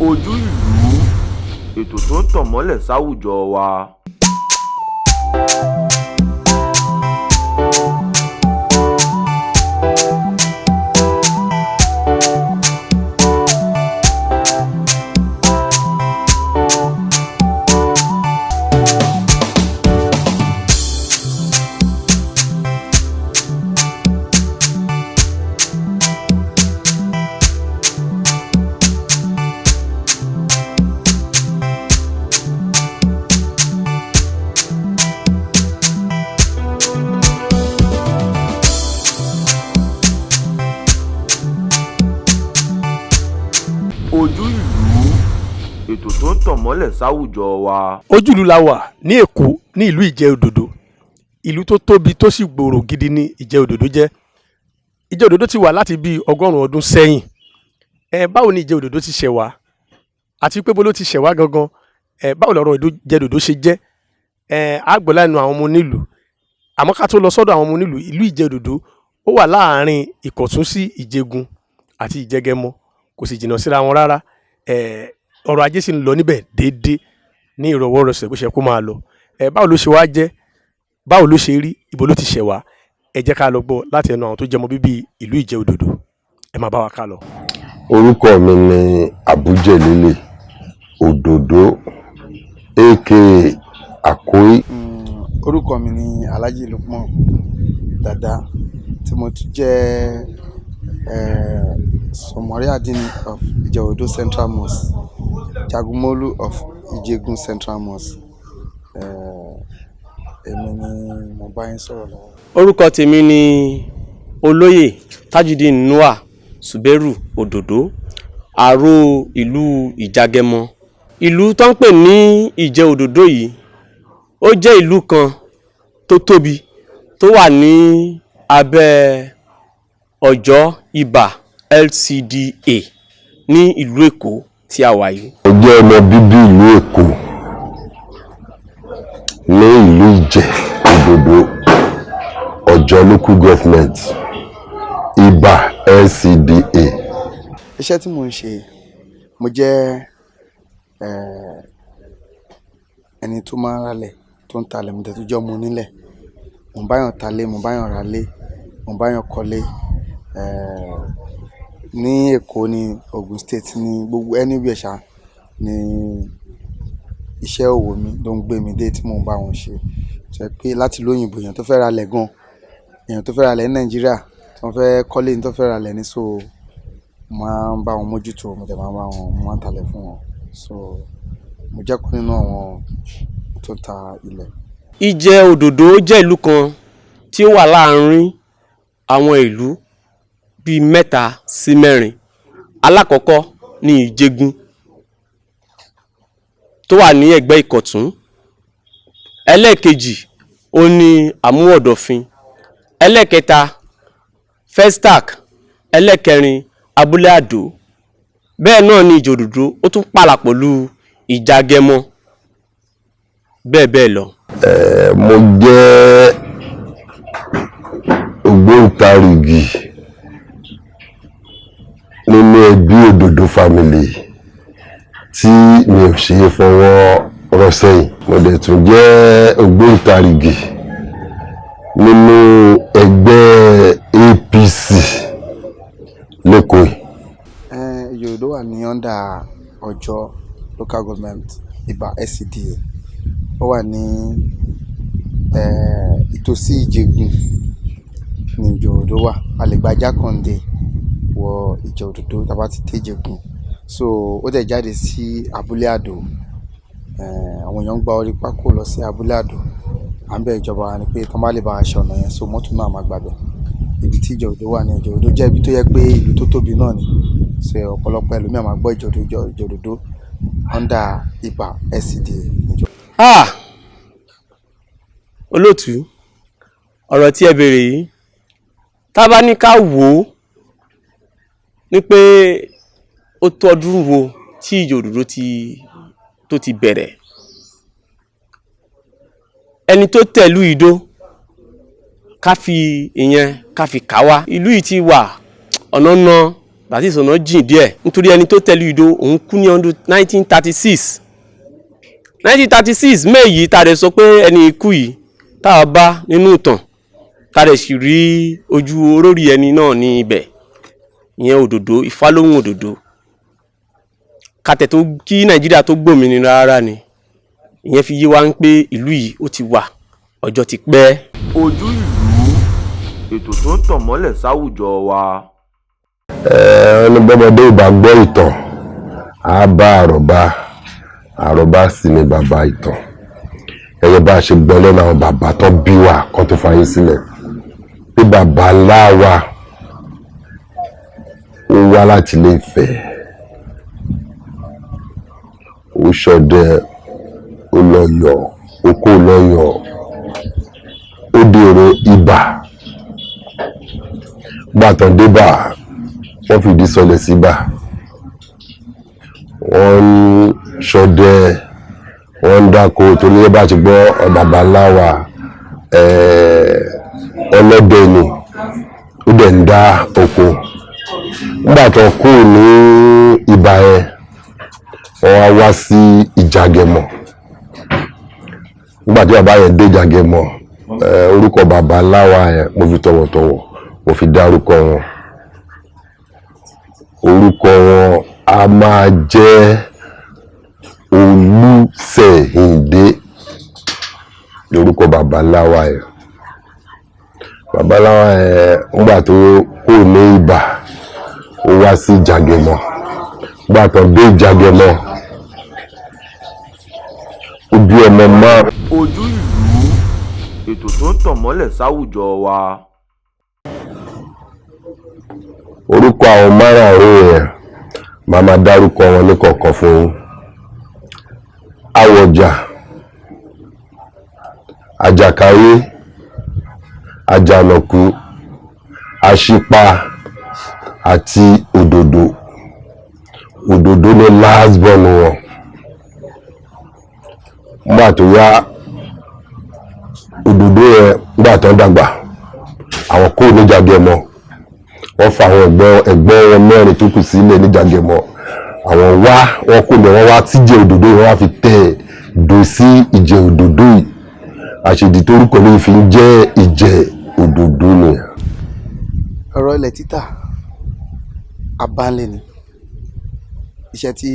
Ojú ìlú, ètò tó ń tàn mọ́lẹ̀ sáwùjọ wa. Ojú ìlú, ètò tó ń tàn mọ́lẹ̀ sáwùjọ wa. Ojúlù la wà ní Èkó ní ìlú Ìjẹ́-Òdòdó. Ìlú tó tóbi tó sì gbòòrò gidi ní Ìjẹ́-Òdòdó jẹ́. Ìjẹ́-Òdòdó ti wà láti bí 100 ọdún sẹ́yìn. Báwo ni Ìjẹ́-Òdòdó ti ṣẹ̀ wá? Àti pé bó ló ti ṣẹ̀ wá gangan? Báwo lọ̀rọ̀ Ìjẹ́-Òdòdó ṣe jẹ́? A gbọ́ lẹ́nu àwọn ọmọ onílùú. Àmọ́ ká tó lọ sọ́dọ̀ àwọn ọmọ onílùú, ìlú Ìjẹ́-Òdòdó ó wà láàárín Ìkọ̀tún sí Ìjẹ̀gùn àti Ìjẹ̀gẹmọ. Kò sì jìnnà síra wọn rárá. Ọrọ̀ ajé sì ń lọ níbẹ̀ déédéé ní ìrọwọ́rọsẹ̀ bó ṣe kó máa lọ. Báwo ló ṣe wá jẹ́? Báwo ló ṣe rí? Ibo ló ti ṣẹ̀ wá? Ẹ jẹ́ ká lọ gbọ́ láti ẹnu àwọn tó jẹ́ ọmọ bíbí ìlú Ìjẹ́-Òdòdó. Ẹ máa bá wa ká lọ. Orúkọ mi ni Àbújẹ̀lélè Òdòdó aka Àkóí. Orúkọ mi ni Alhaji Lukman Dada tí mo tún jẹ́ Sọmọrí Adini of Ìjẹ́-Òdòdó Central Mosque, Jagumolu of Ìjẹ̀gùn Central Mosque. Èmi ni mo bá yín sọ̀rọ̀ lọ́wọ́. Orúkọ tèmi ni Olóyè Tajudeen Noah Suberu Òdòdó, àrò ìlú Ìjàgẹmọ. Ìlú tó ń pè ní Ìjẹ́-Òdòdó yìí ó jẹ́ ìlú kan tó tóbi tó wà ní abẹ́ Ọ̀jọ́ Ibà LCDA ní ìlú Èkó tí a wà yìí. Mo jẹ́ ọmọ bíbí ìlú Èkó ní ìlú Ìjẹ́-Òdòdó, Ọ̀jọ́ local government, Ibà LCDA. Iṣẹ́ tí mo ń ṣe, mo jẹ́ ẹni tó máa ń ralẹ̀, tó ń talẹ̀, mo dẹ̀ tó jẹ́ ọmọ onílẹ̀. Mo ń báyàn talé, mo ń báyàn ralé, mo ń báyàn kọ́lé. Ní Èkó ní Ogun State ní gbogbo anywhere ṣá ní iṣẹ́ òwò mi ló ń gbé mi dé tí mò ń bá wọn ṣe. Ṣé pé láti lóyìnbó èèyàn tó fẹ́ ralẹ̀ gan, èèyàn tó fẹ́ ralẹ̀ ní Nàìjíríà, tí wọ́n fẹ́ kọ́lé ní tó fẹ́ ralẹ̀ ní, so máa ń bá wọn mójútó, mo dẹ̀ máa ń bá wọn, mo máa ń talẹ̀ fún wọn. So mo jẹ́ kan nínú àwọn tó ta ilẹ̀. Ìjẹ́-Òdòdó jẹ́ ìlú kan tí ó wà láàárín àwọn ìlú bíi 3 sí 4. Alákọ̀ọ́kọ́ ní Ìjẹ̀gùn tó wà ní ẹ̀gbẹ́ Ìkọ̀tún. Ẹlẹ́ẹ̀kejì ó ní Àmúwọ̀dọ̀fin. Ẹlẹ́ẹ̀kẹta Festac. Ẹlẹ́ẹ̀kẹrin Abúlé Àdó. Bẹ́ẹ̀ náà ni Ìjẹ́-Òdòdó ó tún pààlà pẹ̀lú Ìjàgẹmọ. Bẹ́ẹ̀ bẹ́ẹ̀ lọ. Mo jẹ́ ògbóǹtarìgì nínú ẹbí Òdòdó family tí mi ò ṣe é fọwọ́ rọ́ sẹ́yìn. Mo dẹ̀ tún jẹ́ ògbóǹtarìgì nínú ẹgbẹ́ APC lẹ́kọ̀ọ́. Ìjẹ́-Òdòdó wà ní under Ọ̀jọ́ local government, Ibà LCDA. Ó wà ní ìtòsí Ìjẹ̀gùn ní Ìjẹ́-Òdòdó wà. A lè gba Jákàndé wọ Ìjẹ́-Òdòdó tá bá ti dé Ìjẹ̀gùn. So ó dẹ̀ jáde sí Abúlé Àdó. Àwọn èèyàn ń gba orí pákó lọ sí Abúlé Àdó. À ń bẹ̀ ìjọba ni pé tí wọ́n bá lè bá aṣọ ọ̀nà yẹn, so mọ́tò náà máa gbàbẹ̀. Ibi tí Ìjẹ́-Òdòdó wà ní Ìjẹ́-Òdòdó jẹ́ ibi tó yẹ pé ìlú tó tóbi náà ni. So ọ̀pọ̀lọpọ̀ ẹlòmíràn máa gbọ́ Ìjẹ́-Òdòdó under Ibà LCDA. Olóòtú, ọ̀rọ̀ tí ẹ béèrè yìí, tá bá ní ká wò ó ní pé ó tó ọdún wo tí Ìjẹ́-Òdòdó tó ti bẹ̀rẹ̀. Ẹni tó tẹ̀lú Ìdó ká fi ìyẹn ká fi kà wá. Ìlú yìí ti wà ọ̀nà láti ìsọ̀nà jìn díẹ̀ nítorí ẹni tó tẹ̀lé Ìdó òun kú ní ọdún 1936 May yìí tá a rẹ̀ sọ pé ẹni ikú yìí tá a bá nínú ìtàn tá a rẹ̀ sì rí ojú olórí ẹni náà ní ibẹ̀ ìyẹn Òdòdó Ifálóhùn Òdòdó kàtẹ́ tó kí Nàìjíríà tó gbòmìnira rárá ni ìyẹn fi yé wa ń pé ìlú yìí ó ti wà ọjọ́ ti pẹ́. Ojú ìlú, ètò tó ń tàn mọ́lẹ̀ sáwùjọ wa. Ọlọ́gbọ́mọdé ìbá gbọ́ ìtàn á bá àròbá sì ni bàbá ìtàn. Ẹyẹ bá a ṣe gbọ́ lẹ́nu àwọn bàbá tó bí wa kan tó fàyè sílẹ̀ bí bàbá ńlá wa ó wá láti Ilé Ifẹ̀, ó ṣọdẹ, ó lọ Ọ̀yọ́, ó kó lọ́yọ̀, ó dèrò Ibà, gbàtàn débà wọ́n fìdí sọlẹ̀ síbà, wọ́n ń ṣọdẹ, wọ́n ń dáko torí ẹ bá ti gbọ́ bàbá ńlá wa ọlọ́dẹ ni ó dẹ̀ ń dá oko. Nígbà tó kú ní Ibà yẹn wọ́n wá wá sí Ìjàgẹ̀mọ̀. Nígbà tí bàbá yẹn dé Ìjàgẹ̀mọ̀ orúkọ bàbá ńlá wa yẹn mo fi tọ̀wọ̀tọ̀wọ̀ mo fi dárúkọ wọn. Orúkọ wọn a máa jẹ́ Olúṣẹ̀yìndé lórúkọ bàbá ńlá wa yẹn. Bàbá ńlá wa yẹn nígbà tó kú ní Ibà ó wá sí Ìjàgẹ̀mọ̀. Nígbà tó dé Ìjàgẹ̀mọ̀ ó bí ọmọ márùn. Ojú ìlú, ètò tó ń tàn mọ́lẹ̀ sáwùjọ wa. Orúkọ àwọn márùn-ún yẹn màá máa dárúkọ wọn ní kọ̀ọ̀kan fún yín. Àwọ̀jà, Àjàkáyé, Àjànàkú, Àṣìpa àti Òdòdó. Òdòdó ní last born wọn. Nígbà tó yá Òdòdó yẹn nígbà tó ń dàgbà àwọn kúrò ní Ìjàgẹ̀mọ̀, wọ́n fa àwọn ẹ̀gbọ́n wọn mẹ́rin tó kù sílẹ̀ ní Ìjàgẹ̀mọ̀. Àwọn wọ́n kò ní wọ́n wá tíjẹ Òdòdó yìí, wọ́n wá fi tẹ̀ dò sí Ìjẹ Òdòdó yìí. Àṣèdì torúkọ ló fi ń jẹ́ Ìjẹ Òdòdó ni. Ọ̀rọ̀ ilẹ̀ títà abánlé ni iṣẹ́ tí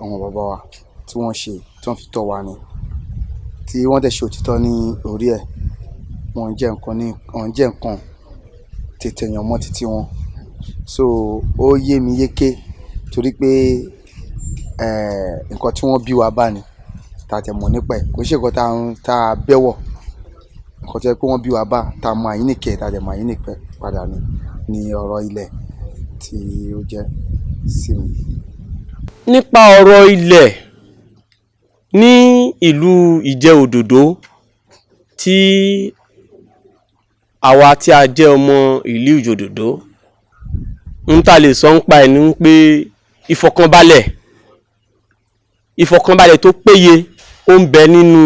àwọn bàbá wa tí wọ́n ṣe tí wọ́n fi tọ́ wa ni, tí wọ́n dẹ̀ ṣe òtítọ́ ní orí ẹ̀. Wọ́n jẹ́ nǹkan tètè yàn mọ́ títí wọn. So ó yé mi yéké torí pé nǹkan tí wọ́n bí wa bá ni tá a tẹ̀ mọ̀ nípa ẹ̀, kò ṣe nǹkan tá a bẹ́wọ̀. Nǹkan tó yẹ pé wọ́n bí wa bá tá a mọ àyíníkẹ́ tá a dẹ̀ mọ àyíníkẹ́ padà ni ọ̀rọ̀ ilẹ̀ tí ó jẹ́ sí mi. Nípa ọ̀rọ̀ ilẹ̀ ní ìlú Ìjẹ Òdòdó tí àwa tí a jẹ́ ọmọ ìlú Ìjẹ Òdòdó ń ta lè sọ ń pa ẹ̀ ní pé ìfọ̀kànbalẹ̀ tó péye ó ń bẹ nínú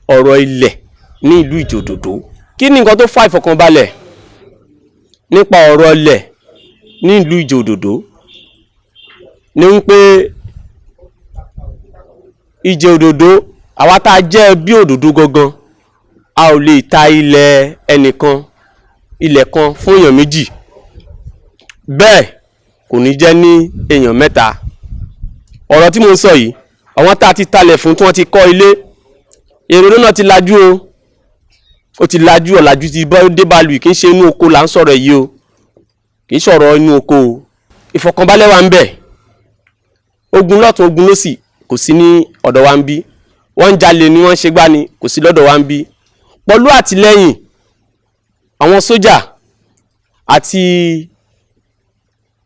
ọ̀rọ̀ ilẹ̀ ní ìlú Ìjẹ Òdòdó. Kí ni nǹkan tó fa ìfọ̀kànbalẹ̀ nípa ọ̀rọ̀ ilẹ̀ ní ìlú Ìjẹ Òdòdó? Ní wípé Ìjẹ Òdòdó àwa tá a jẹ́ bí Òdòdó gangan a ò lè ta ilẹ̀ ẹnìkan ilẹ̀ kan fún èèyàn méjì, bẹ́ẹ̀ kò ní jẹ́ ní èèyàn mẹ́ta. Ọ̀rọ̀ tí mo ń sọ yìí àwọn tá a ti talẹ̀ fún tí wọ́n ti kọ́ ilé, Òdòdó náà ti lajú o, ó ti lajú, ọ̀làjú ti dé bá lu. Kì í ṣe inú oko là ń sọ̀rọ̀ yìí o, kì í sọ̀rọ̀ inú oko o. Ìfọ̀kànbalẹ̀ wà ń bẹ, ogun lọ́tún ogun lósì kò sí ní ọ̀dọ̀ wa ń bí. Wọ́n ń jalè ni wọ́n ń ṣe gbá ni kò sí lọ́dọ̀ wa ń bí. Pẹ̀lú àtìlẹ́yìn àwọn sójà àti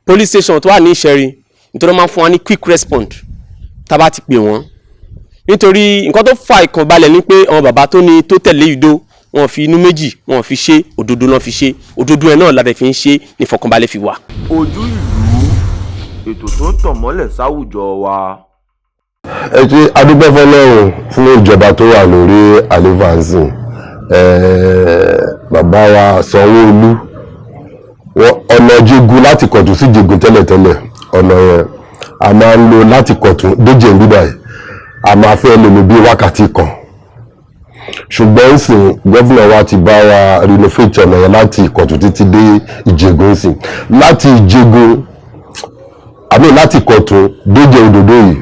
police station tó wà ní Ìṣẹ̀rí, nítorí wọ́n máa ń fún wa ní quick respond tá a bá ti pè wọ́n. Nítorí nǹkan tó fa ìkànbalẹ̀ ni pé àwọn bàbá tó tẹ̀lé Ìdó wọn fi inú méjì wọn fi ṣe, Òdòdó náà fi ṣe, Òdòdó ẹ̀ náà la fi ń ṣe ní ìfọ̀kànbalẹ̀ fi wà. Ojú ìlú, ètò tó ń tàn mọ́lẹ̀ sáwùjọ wa. Ẹ ṣe adúpẹ́ fọ́lọ́run fún ìjọba tó wà lórí àléfàǹsì. Bàbá wa Sanwó-Olú ọ̀nà Ìjẹ̀gùn láti Kọ̀tún sí Ìjẹ̀gùn tẹ́lẹ̀tẹ́lẹ̀ ọ̀nà yẹn a máa ń lò láti Kọ̀tún déjì ń bíbáyìí a máa fẹ́ lò ní bí wákàtí kan ṣùgbọ́n ìsìn gọ́fìnà wa ti bá wa renovate ọ̀nà yẹn láti Ìkọ̀tún títí dé Ìjẹ̀gùn ìsìn láti Ìjẹ̀gùn àmì láti Kọ̀tún déjì òdòdó yìí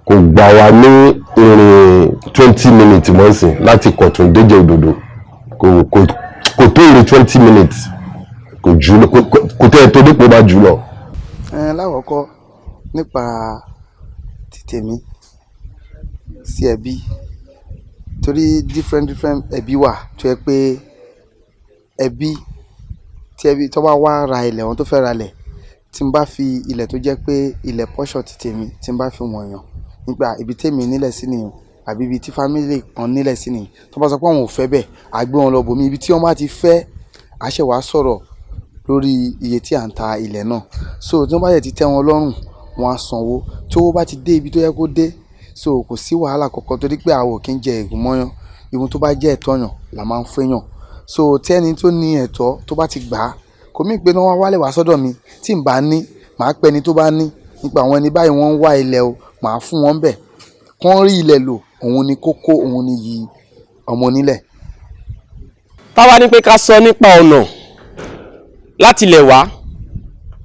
kò gbà wá ní ìrìn 20 minutes mọ́ ìsìn láti Kọ̀tún déjì òdòdó kò tó ìrìn 20 minutes kò tẹ́ ẹ tó dípò bá jù lọ. Lákọ̀ọ́kọ́ nípa títèmi sí ẹbí torí different ẹbí wà tó yẹ pé ẹbí tí ẹbí tó bá wá ra ilẹ̀ wọn tó fẹ́ ra ilẹ̀ tí n bá fi ilẹ̀ tó jẹ́ pé ilẹ̀ pọ́ṣọ̀ títèmi tí n bá fi wọ̀nyàn nípa ibi tèmi nílẹ̀ sí nìyẹn àbí ibi tí fámílì kan nílẹ̀ sí nìyẹn tó bá sọ pé àwọn ò fẹ́ bẹ́ẹ̀ àgbé wọn lọ bòmí ibi tí wọ́n bá ti fẹ́ àṣẹwàá sọ̀rọ̀ lórí iye tí à ń ta ilẹ̀ náà so tí wọ́n bá yẹ ti tẹ́ wọn lọ́rùn wọn á sanwó tí owó bá ti dé ibi tó yẹ kó dé so kò sí wàhálà kankan torí pé àwọn ò kí ń jẹ ègún mọ́yán ìwọ̀n tó bá jẹ́ ẹ̀tọ́ yàn là máa ń fẹ́yàn so tí ẹni tó ní ẹ̀tọ́ tó bá ti gbà á kò mí pé wọ́n wálé wá sọ́dọ̀ mi tí n bá ní màá pẹ́ ni tó bá ní nípa àwọn ẹni báyìí wọ́n ń wá ilẹ̀ o màá fún wọn bẹ̀ kán rí ilẹ̀ lò òun ni kókó òun ni yìí ọmọ onílẹ̀. táwa ní pé ká sọ nípa ọ̀nà láti ilẹ̀ wá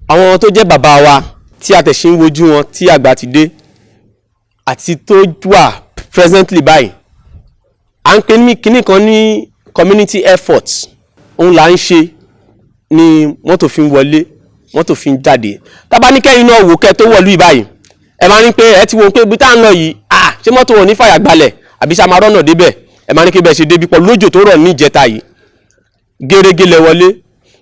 àwọn tó jẹ́ bàbá wa tí a tẹ̀sí ń wojú wọn tí àgbà ti dé àti tó wà presently báyìí à ń pè ní kinní kan ní community effort òun là ń ṣe ni mọ́tò fi ń wọlé mọ́tò fi ń jáde tábà ní kẹ́yìn náà wò kẹ́ tó wọ̀lú ìbáyìí ẹ máa ní pé ẹ ti wo pé ibi tá à ń lọ yìí ṣé mọ́tò wọn ní fàyà gbalẹ̀ àbí ṣe a máa rọ́nà débẹ̀ ẹ máa ní kí bẹ́ẹ̀ ṣe débi pọ̀ lójò tó rọ̀ ní ìjẹta yìí gẹ́rẹ́gẹ́ lẹ wọlé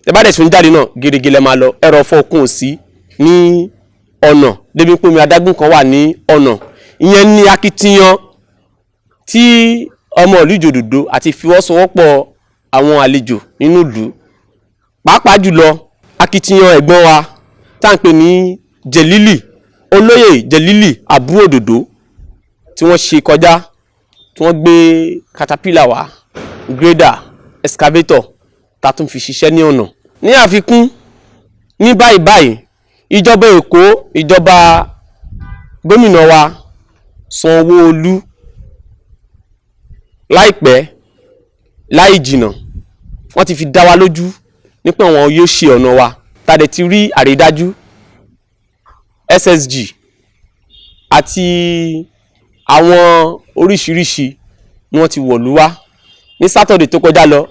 ẹ bá dẹ̀ tún jáde náà gẹ́rẹ́gẹ́ lẹ máa lọ ẹ̀rọ fọkùn sí ní ọ̀nà débi pé omi adágún kan wà ní ọ̀nà ìyẹn ní akitiyan tí ọmọ ìlú Ìjẹ̀òdòdó àti ìfọwọ́sowọ́pọ̀ àwọn àlejò nínú ìlú pàápàá jùlọ akitiyan ẹ̀gbọ́n wa tá à ń pè ní Jẹ̀lílì olóyè Jẹ̀lílì àbúrò Òdòdó tí wọ́n ṣe kọjá tí wọ́n gbé caterpillar wá grader excavator tá tún fi ṣiṣẹ́ ní ọ̀nà. ní àfikún ní báyìí ìjọba Èkó ìjọba gómìnà wa Sanwó-Olú láìpẹ́ láì jìnnà wọ́n ti fi dá wa lójú nípa wọn yóò ṣe ọ̀nà wa tàdé ti rí àrídájú SSG àti àwọn oríṣiríṣi ni wọ́n ti wọ̀lú wá ní Saturday tó kọjá lọ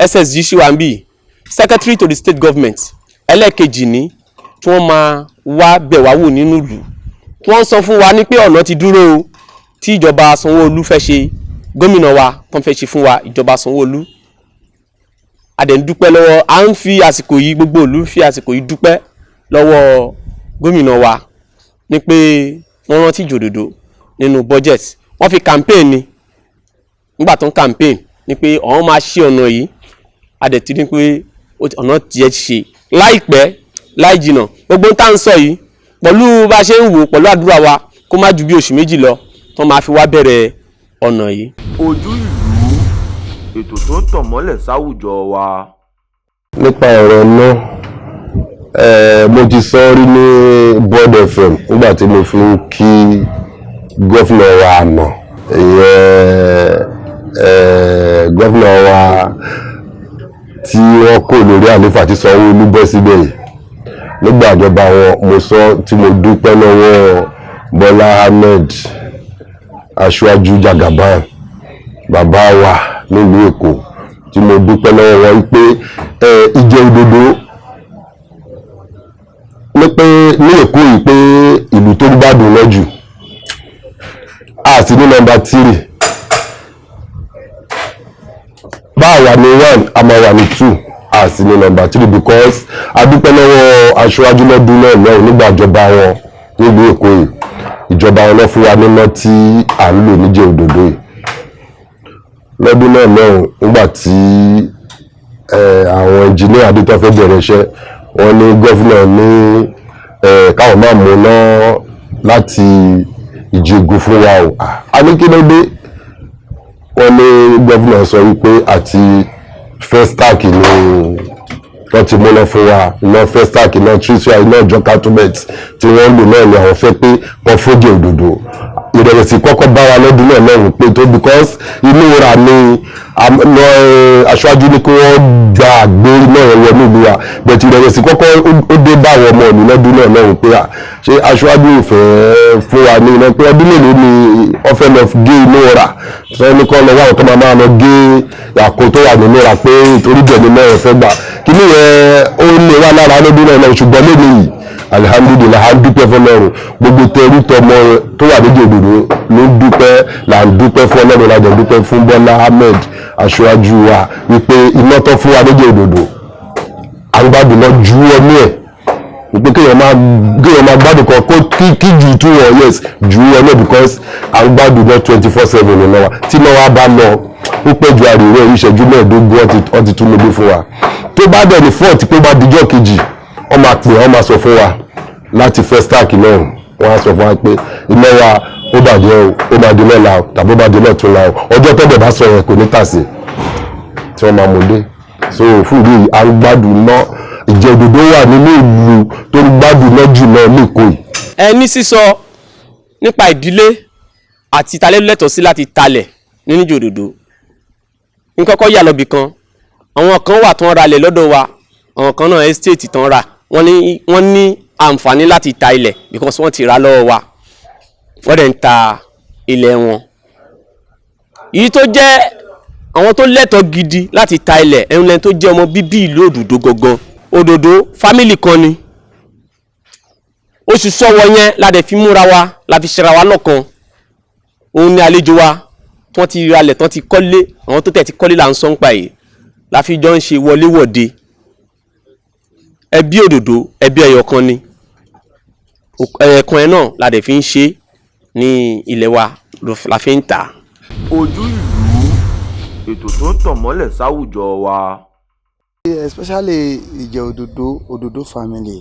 SSG ṣì wà ń bì secretary to the state government ẹlẹ́ẹ̀kejì ní tí wọ́n máa wá bẹ̀ wá wò nínú ìlú tí wọ́n sọ fún wa ní pé ọ̀nà ti dúró o tí ìjọba Sanwó-Olú fẹ́ ṣe gómìnà wa tó ń fẹ́ ṣe fún wa ìjọba Sanwó-Olú a dẹ̀ ń dúpẹ́ lọ́wọ́ à ń fi àsìkò yìí gbogbo ìlú fi àsìkò yìí dúpẹ́ lọ́wọ́ gómìnà wa ní pé wọ́n rántí Ìjẹ̀òdòdó nínú budget wọ́n fi campaign ni nígbà tó ń campaign ni pé àwọn máa ṣe ọ̀nà yìí a dẹ̀ ti rí pé ọ̀nà tiẹ̀ ṣe láìpẹ́ láì jìnnà gbogbo tá à ń sọ yìí pẹ̀lú bá a ṣe ń wò pẹ̀lú àdúrà wa kó má ju bí oṣù méjì lọ tó máa fi wá bẹ̀rẹ̀ ọ̀nà yìí. ojú ìlú ètò tó ń tàn mọ́lẹ̀ sáwùjọ wa. nípa ọ̀rọ̀ náà mo ti sọ rí ní Bond FM nígbà tí mo fi ń kí gọ́fìnà wa àná gọ́fìnà wa tí wọ́n kò lórí àléfà tí Sanwó-Olú bọ́ síbẹ̀ yìí nígbà ìjọba wọn mo sọ tí mo dúpẹ́ lọ́wọ́ Bọ́lá Ahmed Aṣíwájú Jagaban bàbá wa nílùú Èkó tí mo dúpẹ́ lọ́wọ́ wọn pé Ìjẹ̀òdòdó ní Èkó yìí pé ìlú tó gbádùn lọ́jù a sì ní nọ́mbà 3 báwa ní 1 a máa wà ní 2 a sì ní nọ́mbà 3 because a dúpẹ́ lọ́wọ́ Aṣíwájú lọ́dún náà lọ́wọ́ nígbà ìjọba wọn nílùú Èkó yìí ìjọba wọn lọ fún wa níná tí à ń lò ní Ìjẹ̀òdòdó yìí lọ́dún náà lọ́hùn nígbà tí àwọn engineer adétọ́ fẹ́ bẹ̀rẹ̀ iṣẹ́ wọ́n ní gọ́fìnà ní káwọn máa mú ná láti Ìjẹ̀gùn fún wa o a ní kí ló dé wọ́n ní gọ́fìnà sọ wípé àti Festac ní wọ́n ti múná fún wa iná Festac iná Trisua iná ìjọ Catumet tí wọ́n lò náà ni àwọn fẹ́ pé wọ́n fójì òdòdó ìrẹ̀wẹ̀sì kọ́kọ́ bá wa lọ́dún náà lọ́rùn pé tó because inú ra ni aṣáájú ní kí wọ́n gba àgbé náà wọ nílùú wa bẹ̀tì ìrẹ̀wẹ̀sì kọ́kọ́ ó dé bá àwọn ọmọ mi lọ́dún náà lọ́rùn pé ṣé aṣáájú ìfẹ́ fún wa ní iná pé ọdún mélòó ni wọ́n fẹ́ lọ gé inú ra sọ ní kọ́ lọ wá àwọn tó máa lọ gé àkó tó wà nínú ra pé torí bẹ̀ ni náà fẹ́ gbà kí ni yẹn ó lè wá lára lọ́dún náà lọ́rùn ṣùgbọ́n lónìí yìí alihamdulilayi a dúpẹ́ fọ́lọ́run gbogbo tẹrú tọmọ tó wà nídìí òdòdó ló ń dúpẹ́ là ń dúpẹ́ fún Ọlọ́run lájọ dúpẹ́ fún Bọ́lá Ahmed aṣáájú wa wípé iná tó fún wa nídìí òdòdó à ń gbádùn náà ju ọmú ẹ̀ wípé kéèyàn máa gbádùn kan kí ju tú wọ yes ju ọmú ẹ̀ because à ń gbádùn náà 24/7 nínú wa tí náà wá bá lọ ó pẹ́ ju àríwé ìṣẹ́jú mẹ́ẹ̀ẹ́dógún ó ti tún níbí fún wa tó bá dẹ̀ ní fọ́ọ̀tì pé bá dijọ́ kejì wọ́n máa pè wọ́n máa sọ fún wa láti Festac náà wọ́n á sọ fún wa pé iná wa ó bàjẹ́ ó máa di lọ́la tàbí ó máa di lọ́túnla ọjọ́ tọ́bẹ̀ bá sọ yẹn kò ní tàsé tí wọ́n máa mú dé so fún ìlú à ń gbádùn náà ìjẹ́ òdòdó wà nínú ìlú tó ń gbádùn náà jù náà lẹ́kọ̀ọ́ yìí. ẹ ní sísọ nípa ìdílé àti ìtalẹ́ lẹ́tọ̀ọ́ sí láti talẹ̀ nínú ìjẹ́ òdòdó ní kọ́kọ́ yà lọ́bì kan àwọn kan wà tó ń ralẹ̀ lọ́dọ̀ wa àwọn kan náà estate tán rà wọ́n ní àǹfààní láti ta ilẹ̀ because wọ́n ti rà lọ́wọ́ wa wọ́n dẹ̀ ń ta ilẹ̀ wọn. èyí tó jẹ́ àwọn tó lẹ́tọ̀ọ́ gidi láti ta ilẹ̀ ẹ̀hún lẹ́ni tó jẹ́ ọmọ bíbí ìlú Òdòdó gangan. Òdòdó fámìlì kan ni oṣù sọ́wọ́ yẹn la dẹ̀ fi múra wa la fi ṣera wa lọ́kan òun ni àlejò wa tí wọ́n ti ralẹ̀ tán ti kọ́lé àwọn tó tẹ̀ ti kọ́lé là ń sọ ń pa yìí la fi jọ ń ṣe wọléwọ̀de ẹbí Òdòdó ẹbí ẹyọkan ni ẹyọkan ẹ náà la dẹ̀ fi ń ṣe ní ilẹ̀ wa la fi ń tà. ojú ìlú ètò tó ń tàn mọ́lẹ̀ sáwùjọ wa. especially ìjẹ́ Òdòdó family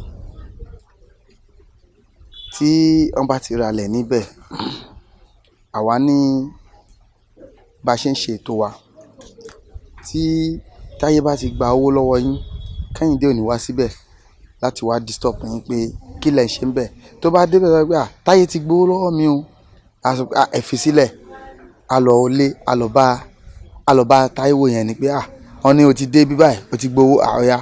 tí wọ́n bá ti ralẹ̀ níbẹ̀ àwa ní bá ṣe ń ṣe ètò wa tí táyé bá ti gba owó lọ́wọ́ yín Kẹ́hìndé ò ní wá síbẹ̀ láti wá disturb yín pé kí lẹ̀ ń ṣe ń bẹ̀ tó bá débẹ̀ sọ pé táyé ti gbowó lọ́wọ́ mi o ẹ fi sílẹ̀ a lọ bá Táíwò yẹn ni pé wọ́n ní o ti dé bí báyìí o ti gbowó àọ́yá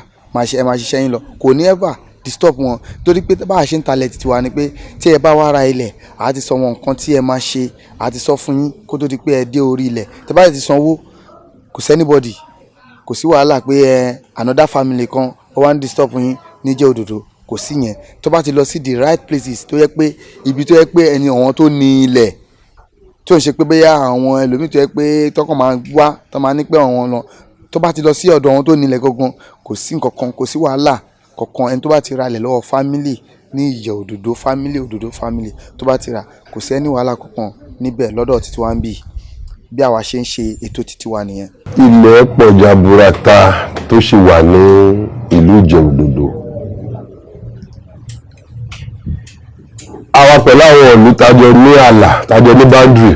ẹ máa ṣiṣẹ́ yín lọ kò ní ever disturb wọn torí pé bá a ṣe ń talẹ̀ títí wa ni pé tí ẹ bá wá ra ilẹ̀ àá ti sọ wọn nǹkan tí ẹ máa ṣe àá ti sọ fún yín kó tó di pé ẹ dé orí ilẹ̀ tẹ bá ti sanwó kò sẹ́nibọ̀dì kò sí wàhálà pé another family kan ó wá ń disturb yín níjẹ́ Òdòdó kò sí yẹn tó bá ti lọ sí the right places tó yẹ pé ibi tó yẹ pé ẹni àwọn tó ní ilẹ̀ tó ń ṣe pé bóyá àwọn ẹlòmíì tó yẹ pé tọkàn máa wá tó máa ní pé àwọn lọ tó bá ti lọ sí ọ̀dọ̀ àwọn tó ní ilẹ̀ gangan kò sí nǹkan kan kò sí wàhálà kankan ẹni tó bá ti ra ilẹ̀ lọ́wọ́ family ní ìjẹ́ Òdòdó family tó bá ti ra kò sí ẹni wàhálà kankan níbẹ̀ lọ́dọ̀ títí wá ń bì bí àwa ṣe ń ṣe ètò títí wa nìyẹn. ilẹ̀ pọ̀ jaburata tó ṣì wà ní ìlú ìjẹ́ Òdòdó. àwa pẹ̀lú àwọn ìlú tájọ ní ààlà tájọ ní boundary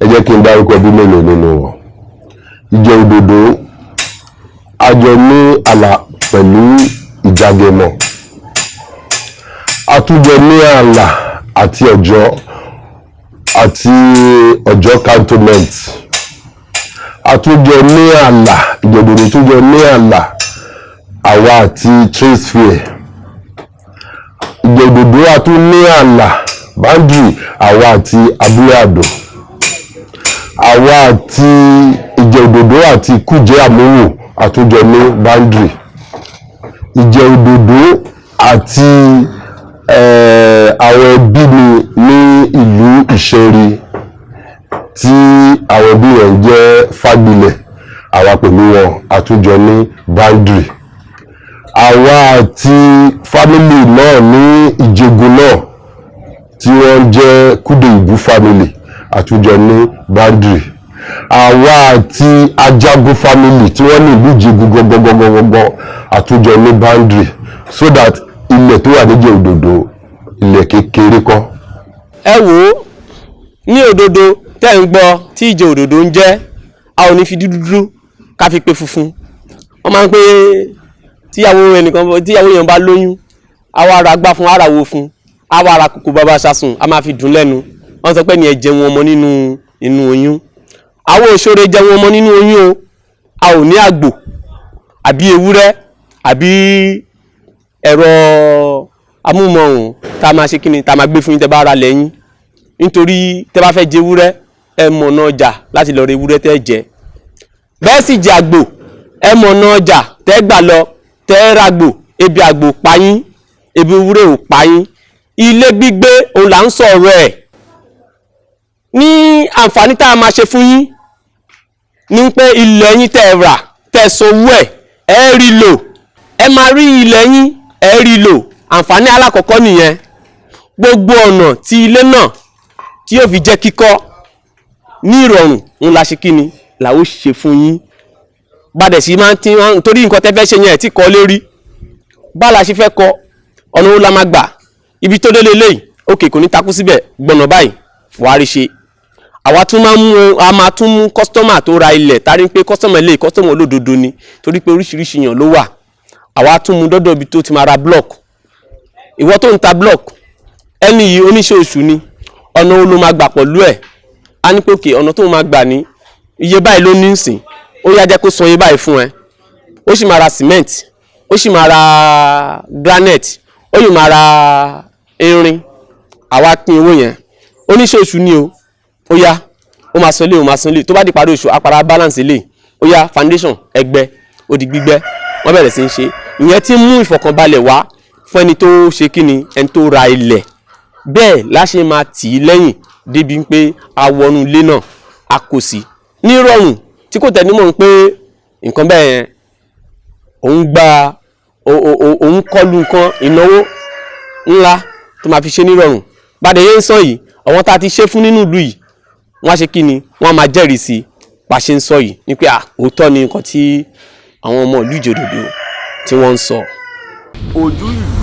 ẹ jẹ́ kí n dárúkọ bí mélòó nínú wọn. ìjẹ́ Òdòdó àjọ ní ààlà pẹ̀lú Ìjàgẹmọ àtúnjọ ní ààlà àti Ọ̀jọ́ cantonment àtúnjọ ní ààlà ìjẹ́ Òdòdó túnjọ ní ààlà àwa àti Tradesphere ìjẹ́ Òdòdó àtún ní ààlà boundary àwa àti Abúlé Àdó àwa àti ìjẹ́ Òdòdó àti Kújẹ́ Àmúwò àtúnjọ ní boundary ìjẹ́ Òdòdó àti àwọn ẹbí mi ní ìlú Ìṣẹ́rí tí àwọn ẹbí rẹ̀ jẹ́ Fágbilẹ̀ àwa pẹ̀lú wọn àtúnjọ ní boundary àwa àti family náà ní Ìjẹ̀gùn náà tí wọ́n jẹ́ Kúdè Ìbú family àtúnjọ ní boundary àwa àti Ajagun family tí wọ́n ní ìlú Ìjẹ̀gùn gọ́gọ́gọ́gọ́gọ́ àtúnjọ ní boundary so that ilẹ̀ tó wà níjẹ́ Òdòdó ilẹ̀ kékeré kọ́. ẹ wò ó ní Òdòdó tẹ́ ń gbọ́ tí ìjẹ́ Òdòdó ń jẹ́ a ò ní fi dúdú ká fi pe funfun wọ́n máa ń pè tíyàwó yẹn bá lóyún a wá ra gbá fún ara wo fún a wá ra kòkó bàbá sásùn a máa fi dùn lẹ́nu wọ́n sọ pé ní ẹ jẹun ọmọ nínú oyún àwọn òṣèré jẹun ọmọ nínú oyún o a ò ní àgbò àbí ewúrẹ́ àbí ẹ̀rọ amúmọ̀hún tá a máa ṣe kíni tá a máa gbé fún yín tẹ́ bá ra lẹ́yìn nítorí tẹ́ bá fẹ́ jẹ ewúrẹ́ ẹ mọ̀nà ọjà láti lọ rẹ ewúrẹ́ tẹ́ jẹ bẹ́ẹ̀ sì jẹ àgbò ẹ mọ̀nà ọjà tẹ́ gbà lọ tẹ́ ràgbò ebi àgbò payín ebi ewúrẹ́ ò payín ilé gbígbé òun là ń sọ̀rọ̀ ẹ̀ ní àǹfààní tá a máa ṣe fún yín ní pé ilẹ̀ yín tẹ́ rà tẹ́ sanwó ẹ rí lò ẹ máa rí ilẹ̀ yín ẹ rí lò àǹfààní alákọ̀ọ́kọ́ nìyẹn gbogbo ọ̀nà tí ilé náà tí yóò fi jẹ́ kíkọ́ ní ìrọ̀rùn ń la ṣe kíni là ó ṣe fún yín bàdẹ̀ sí máa ń tí wọ́n torí nǹkan tẹ́ fẹ́ ṣe yẹn tí kọ́ lérí bá la ṣe fẹ́ kọ́ ọ̀nà wo la máa gbà ibi tó délé léyìí òkè kò ní takú síbẹ̀ gbọ̀nà báyìí wàárí ṣe àwa tún máa tún mú kọ́sítọ́mà tó ra ilẹ̀ tarí pé kọ́sítọ́mà ilé kọ́sítọ́mà olódodo ni torí pé oríṣiríṣi yàn ló wà àwa tún mú dọ́dọ̀ ibi tó ti máa ra block ìwọ tó ń ta block ẹni yìí oníṣẹ́ oṣù ni ọ̀nà wo ló máa gbà pẹ̀lú ẹ̀ a ní pé òkè ọ̀nà tó máa gbà ní iye báyìí ló ní ìsìn ó yá jẹ́ kó san iye báyìí fún ẹ ó sì máa ra cement ó sì máa ra granite ó yìí máa ra irin àwa pín owó yẹn oníṣẹ́ oṣù ni o ó yá ó máa san ilé ó máa san ilé tó bá di parí oṣù apara balance ilé ó yá foundation ẹgbẹ́ ó di gbígbẹ́ wọ́n bẹ̀rẹ̀ sí ń ṣe ìyẹn tí ń mú ìfọ̀kànbalẹ̀ wá fún ẹni tó ṣe kíni ẹni tó ra ilẹ̀ bẹ́ẹ̀ láṣẹ máa tì í lẹ́yìn débi pé awọnú ilé náà a kò sí nírọ̀rùn tí kò tẹ̀lé mọ̀ pé nǹkan bẹ́ẹ̀ yẹn òun kọlu nǹkan ìnáwó ńlá tó máa fi ṣe nírọ̀rùn bàdé yẹn ń sọ yìí àwọn tá a ti ṣe fún nínú ìlú yìí wọ́n á ṣe kí ni wọ́n á máa jẹ́rìí sí bá a ṣe ń sọ yìí ní pé òótọ́ ni nǹkan tí àwọn ọmọ ìlú Ìjẹ̀dòdò tí wọ́n ń sọ. ojú ìlú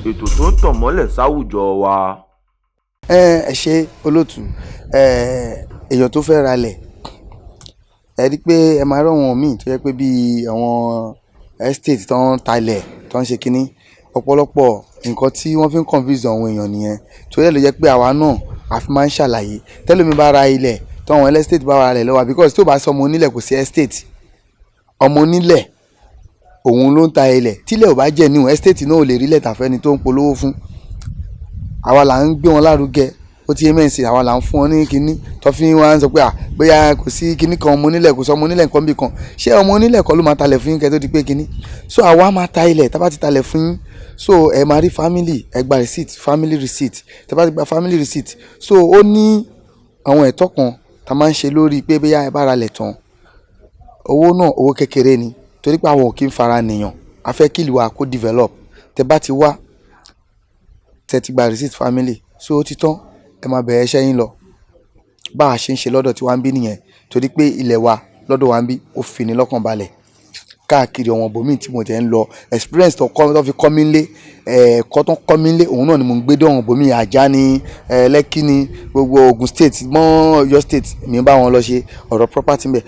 ètò tó ń tàn mọ́lẹ̀ sáwùjọ wa. ẹ ṣe olóòtú èèyàn tó fẹ́ ralẹ̀ ẹ rí i pé ẹ máa rọ wọn míì tó yẹ pé bíi àwọn estate tó ń talẹ̀ tó ń ṣe kínní ọ̀pọ̀lọpọ̀ nǹkan tí wọ́n fi ń confuse àwọn èèyàn nìyẹn torí ẹ̀ ló jẹ́ pé àwa náà a fi máa ń ṣàlàyé tẹ́lómi bá ra ilẹ̀ tó àwọn estate bá ra ilẹ̀ lọ́wọ́ because tó bá sọ ọmọ onílẹ̀ kò sí estate ọmọ onílẹ̀ òun ló ń ta ilẹ̀ tílẹ̀ ò bá jẹ́ níwọ̀n estate náà ò lè rí ilẹ̀ tàfẹ́ni tó ń polówó fún àwa là ń gbé wọn lárugẹ ó ti yé mẹ́sìn àwa là ń fún wọn ní kinní tó fi wá ń sọ pé bóyá kò sí kinní kan ọmọ onílẹ̀ kò sọ ọmọ onílẹ̀ nǹkan bí kan ṣé ọmọ onílẹ̀ kan ló máa talẹ̀ fún yín kẹ́ tó di pé kinní so àwa máa ta ilẹ̀ tá bá ti talẹ̀ fún yín so ẹ máa rí family ẹ gba receipt family receipt tá bá ti gba family receipt so ó ní àwọn ẹ̀tọ́ kan tá máa ń ṣe lórí pé bóyá ẹ bá ra lẹ̀ tán owó náà owó kékeré ni torí pé àwọn ò kí ń fara nìyàn a fẹ́ kí ìlú wa kó develop tẹ bá ti wá tẹ ti gba receipt family so ó ti tán ẹ máa bẹ̀rẹ̀ iṣẹ́ yín lọ bá a ṣe ń ṣe lọ́dọ̀ tí wá ń bí nìyẹn torí pé ilẹ̀ wa lọ́dọ̀ wa ń bí ó fi ní lọ́kàn balẹ̀ káàkiri ọ̀wọ̀n bòmíì tí mo jẹ́ ń lọ experience tó fi kọ́ mi lé ẹ̀kọ́ tó kọ́ mi lé òun náà ni mo ń gbé dọ̀wọ̀n bòmíì Àjà ní Lẹ́kì ní gbogbo Ògùn state mọ́ Ọ̀yọ́ state mi bá wọn lọ ṣe ọ̀rọ̀ property mbẹ̀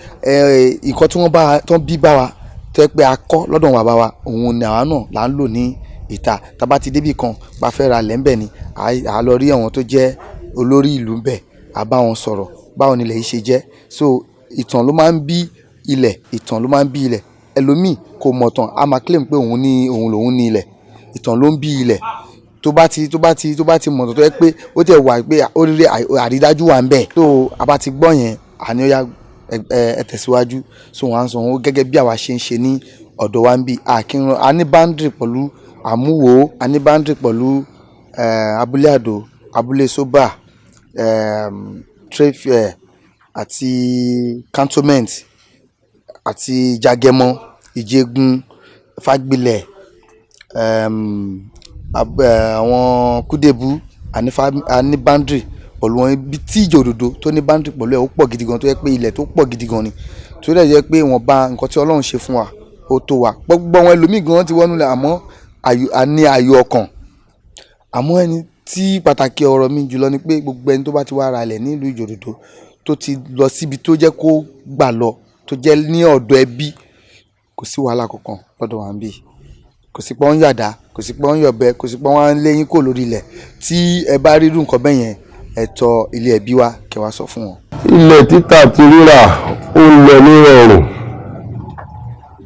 nǹkan tí wọ́n tó bí bá wa tó yẹ pé a kọ́ lọ́dọ̀ wọn bàbá wa òun ni àwa náà là ń lò ní ìta tábà ti débì kan pa fẹ́ ra lẹ́ńbẹ̀ ni à lọ rí àwọn tó jẹ́ olórí ìlú ńbẹ̀ à bá wọn sọ̀rọ̀ báwo ni ilẹ̀ yìí ṣe jẹ́ so ìtàn ló máa ń bí ilẹ̀ ìtàn ló máa ń bí ilẹ̀ ẹlòmíì kò mọ̀ tán a máa claim pé òun lòun ní ilẹ̀ ìtàn ló ń bí ilẹ̀ tó bá ti mọ̀ tán tó yẹ pé ó tẹ̀ wà pé oríire àrídájú wà ń bẹ̀ tó a bá ti gbọ́ yẹn àní ó yá ẹ tẹ̀síwájú so wọ́n á sọ wọn gẹ́gẹ́ bí àwa ṣe ń ṣe ní ọ̀dọ̀ wa ń bí àkínran a ní boundary pẹ̀lú Àmúwò a ní boundary pẹ̀lú Abúlé Àdó Abúlé Sóbà Trade Fair àti Cantonment àti Jagẹmọ Ìjẹ̀gùn Fágbìlẹ̀ àwọn Kúdèbú a ní boundary pẹ̀lú wọn ibi tí Ìjẹ̀dòdò tó ní boundary pẹ̀lú ẹ̀ ó pọ̀ gidi gan tó yẹ pé ilẹ̀ tó pọ̀ gidi gan ni tó yẹ jẹ́ pé wọ́n bá nǹkan tí Ọlọ́run ṣe fún wa ó tó wa gbogbo àwọn ẹlòmíì gan ti wọnú lẹ̀ àmọ́ a ní ayọ̀ ọkàn àmọ́ ẹni tí pàtàkì ọ̀rọ̀ mi jùlọ ni pé gbogbo ẹni tó bá ti wá ra ilẹ̀ nílùú Ìjẹ̀dòdò tó ti lọ síbi tó jẹ́ kó gbà lọ tó jẹ́ ní ọ̀dọ̀ ẹbí kò sí wàhálà kankan lọ́dọ̀ wa ń bí, kò sí pé wọ́n ń yàdá, kò sí pé wọ́n ń yọ̀bẹ, kò sí pé wọ́n ń léyìn kò lórí ilẹ̀. Tí ẹ bá rí irú nǹkan bẹ́ẹ̀ yẹn, ẹ tọ̀ ilé ẹbí wa kẹ́ wá sọ fún wọn. ilẹ̀ títà àti rírà ó ń lọ ní rọrùn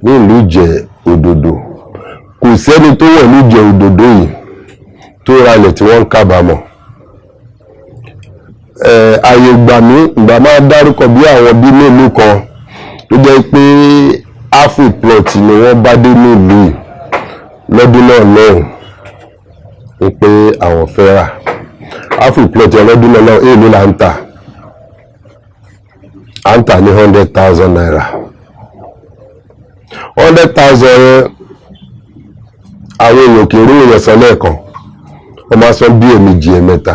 ní ìlú Ìjẹ-Òdòdó. Kò sẹ́ni tó wọ̀ ní Ìjẹ-Òdòdó yìí tó ra ilẹ̀ tí wọ́n ń kábàámọ̀. Ààyè gbà mí ìgbà máa dárúkọ bí àwọn bí mélòó kan tó jẹ́ pé áfì plot ni wọ́n bá dé ní ìlú yìí lọ́dún náà lọ́hùn ní pé àwọn fẹ́ rà. Áfì plot ọlọ́dún náà lọ́hùn èèlò là ń tà. À ń tà ní 100,000 naira. 100,000 yẹn àwọn èèyàn kì í rí èèyàn san lẹ́ẹ̀kan, wọ́n máa san bí ẹ̀ẹ̀mejì ẹ̀ẹ̀mẹ́ta,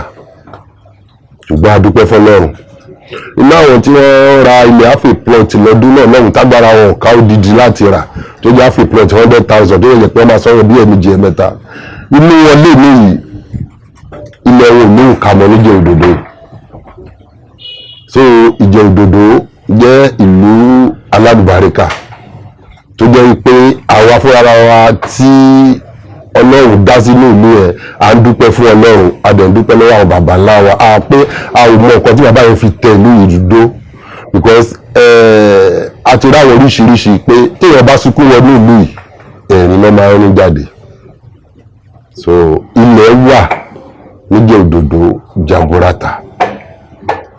ṣùgbọ́n a dúpẹ́ fọlọ́run. Inú àwọn tí wọ́n ra ilẹ̀ áfì plot lọ́dún náà lọ́hùn tágbára wọn ká odidi láti rà tó jẹ́ áfì plot 100,000 tó yẹ pé wọ́n máa san bí ẹ̀ẹ̀mejì ẹ̀ẹ̀mẹ́ta, inú wọn lè ní ilẹ̀ wọn ò ní nǹkan mọ́ ní Ìjẹ-Òdòdó. So Ìjẹ-Òdòdó jẹ́ ìlú alálùbáríkà tó jẹ́ pé àwa fúnra wa tí Ọlọ́run dá sínú ìlú ẹ̀ à ń dúpẹ́ fún Ọlọ́run, a dẹ̀ ń dúpẹ́ lọ́wọ́ àwọn bàbá ńlá wa a pé a ò mọ nǹkan tí bàbá yẹn fi tẹ̀ ìlú Ìdòdó because a ti ráwọn oríṣiríṣi pé téèyàn bá sunkún wọnú ìlú yìí ẹ̀rín ló máa ń rìn jáde. So ilẹ̀ wà ní Ìjẹ-Òdòdó jaburata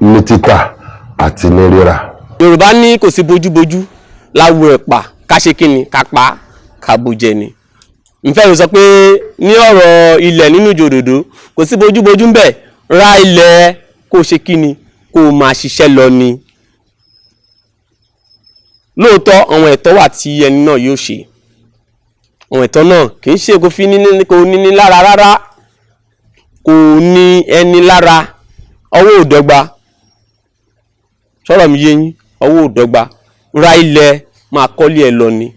ní títà àti ní rírà. Yorùbá ní kò sí bójúbójú láwo ẹ̀pà ká ṣe kí ni ká pa ká bó jẹ ni. Nfẹ́ mi sọ pé ní ọ̀rọ̀ ilẹ̀ nínú Ìjẹ-Òdòdó kò sí bójúbójú ń bẹ̀, ra ilẹ̀ kó ṣe kí ni kó máa ṣiṣẹ́ lọ ni. Lóòótọ́ àwọn ẹ̀tọ́ wà tí ẹni náà yóò ṣe, àwọn ẹ̀tọ́ náà kì í ṣe kò ní lára rárá, kò ní ẹni lára, ọwọ́ ò dọ́gba. Sọ̀rọ̀ mi yé yín, ọwọ́ ò dọ́gba. Ra ilẹ̀ máa kọ́lé ẹ lọ ni.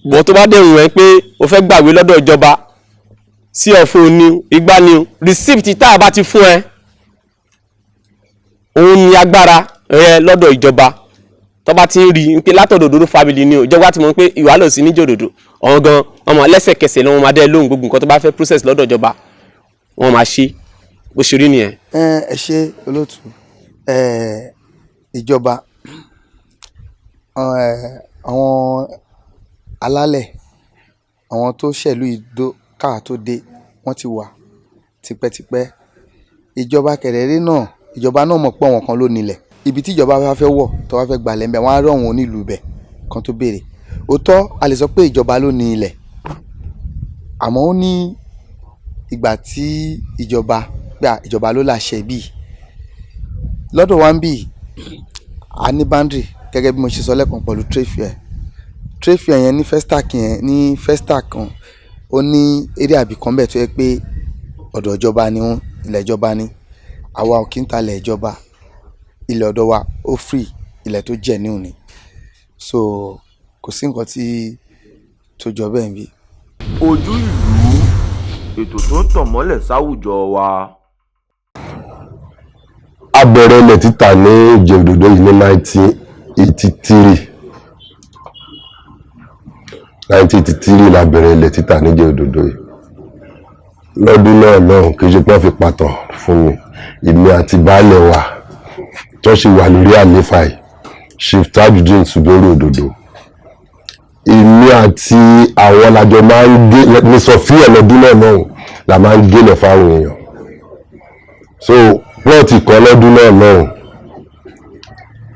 Bọ̀ tó bá dẹ̀rùn ẹ pé o fẹ́ gbàwé lọ́dọ̀ ìjọba sí ọ̀fọ̀ ni igbá ni receipt tá a bá ti fún ẹ òun ni agbára rẹ lọ́dọ̀ ìjọba. Tó bá ti ń rí pé látọ̀dọ̀ Òdòdó family ni o, ìjọba ti mọ̀ pé ìwà lọ sí ní Ìjẹ-Òdòdó ọ̀hún gan ọmọ lẹ́sẹ̀kẹsẹ̀ ni wọ́n máa dẹ́ lóhùn gbogbo nǹkan tó bá fẹ́ process lọ́dọ̀ ìjọba wọ́n máa ṣe bó ṣe rí nìyẹn. Ẹ ṣe olóòtú, ìjọba àwọn alálẹ̀ àwọn tó ṣẹ̀lú Ìdó káà tó dé wọ́n ti wà tipẹ́tipẹ́. Ìjọba kẹ̀rẹ̀rẹ́ náà ìjọba náà mọ̀ pé àwọn kan ló nílẹ̀, ibi tí ìjọba bá fẹ́ wọ̀ tó bá fẹ́ gbalẹ̀ ń bẹ̀ wọ́n á rọ̀ wọn onílùú bẹ̀ kan tó béèrè. Òótọ́ a lè sọ pé ìjọba ló ní ilẹ̀, àmọ́ ó ní ìgbà tí ìjọba ló láṣẹ bíi lọ́dọ̀ wa ń bì a ní boundary gẹ́gẹ́ bí mo ṣe sọ lẹ́ẹ̀kan pẹ̀lú trade fair yẹn ní Festac kan ó ní area àbíkan bẹ́ẹ̀ tó yẹ pé ọ̀dọ̀ ìjọba ni wọ́n, ilẹ̀ ìjọba ni. Àwa ò kí ń talẹ̀ ìjọba, ilẹ̀ ọ̀dọ̀ wa ó free, ilẹ̀ tó jẹ́ ní òní. So kò sí nǹkan tó jọ bẹ́ẹ̀ bí. Ojú ìlú, ètò tó ń tàn mọ́lẹ̀ sáwùjọ wa. A bẹ̀rẹ̀ ilẹ̀ títà ní Ìjẹ-Òdòdó yìí ní 1983 la bẹ̀rẹ̀ ilẹ̀ títà ní Ìjẹ-Òdòdó yìí. Lọ́dún náà lọ́hùn kì í ṣe pé wọ́n fi pàtàn fún mi, èmi àti baálẹ̀ wa tó ṣì wà lórí àlééfà yìí Chief Tajudeen Suberu Òdòdó, èmi àti àwọn làjọ máa ń gé ní sọfíà lọ́dún náà lọ́hùn la máa ń gélẹ̀ fáwọn èèyàn. So plọ́ọ̀tì kan lọ́dún náà lọ́hùn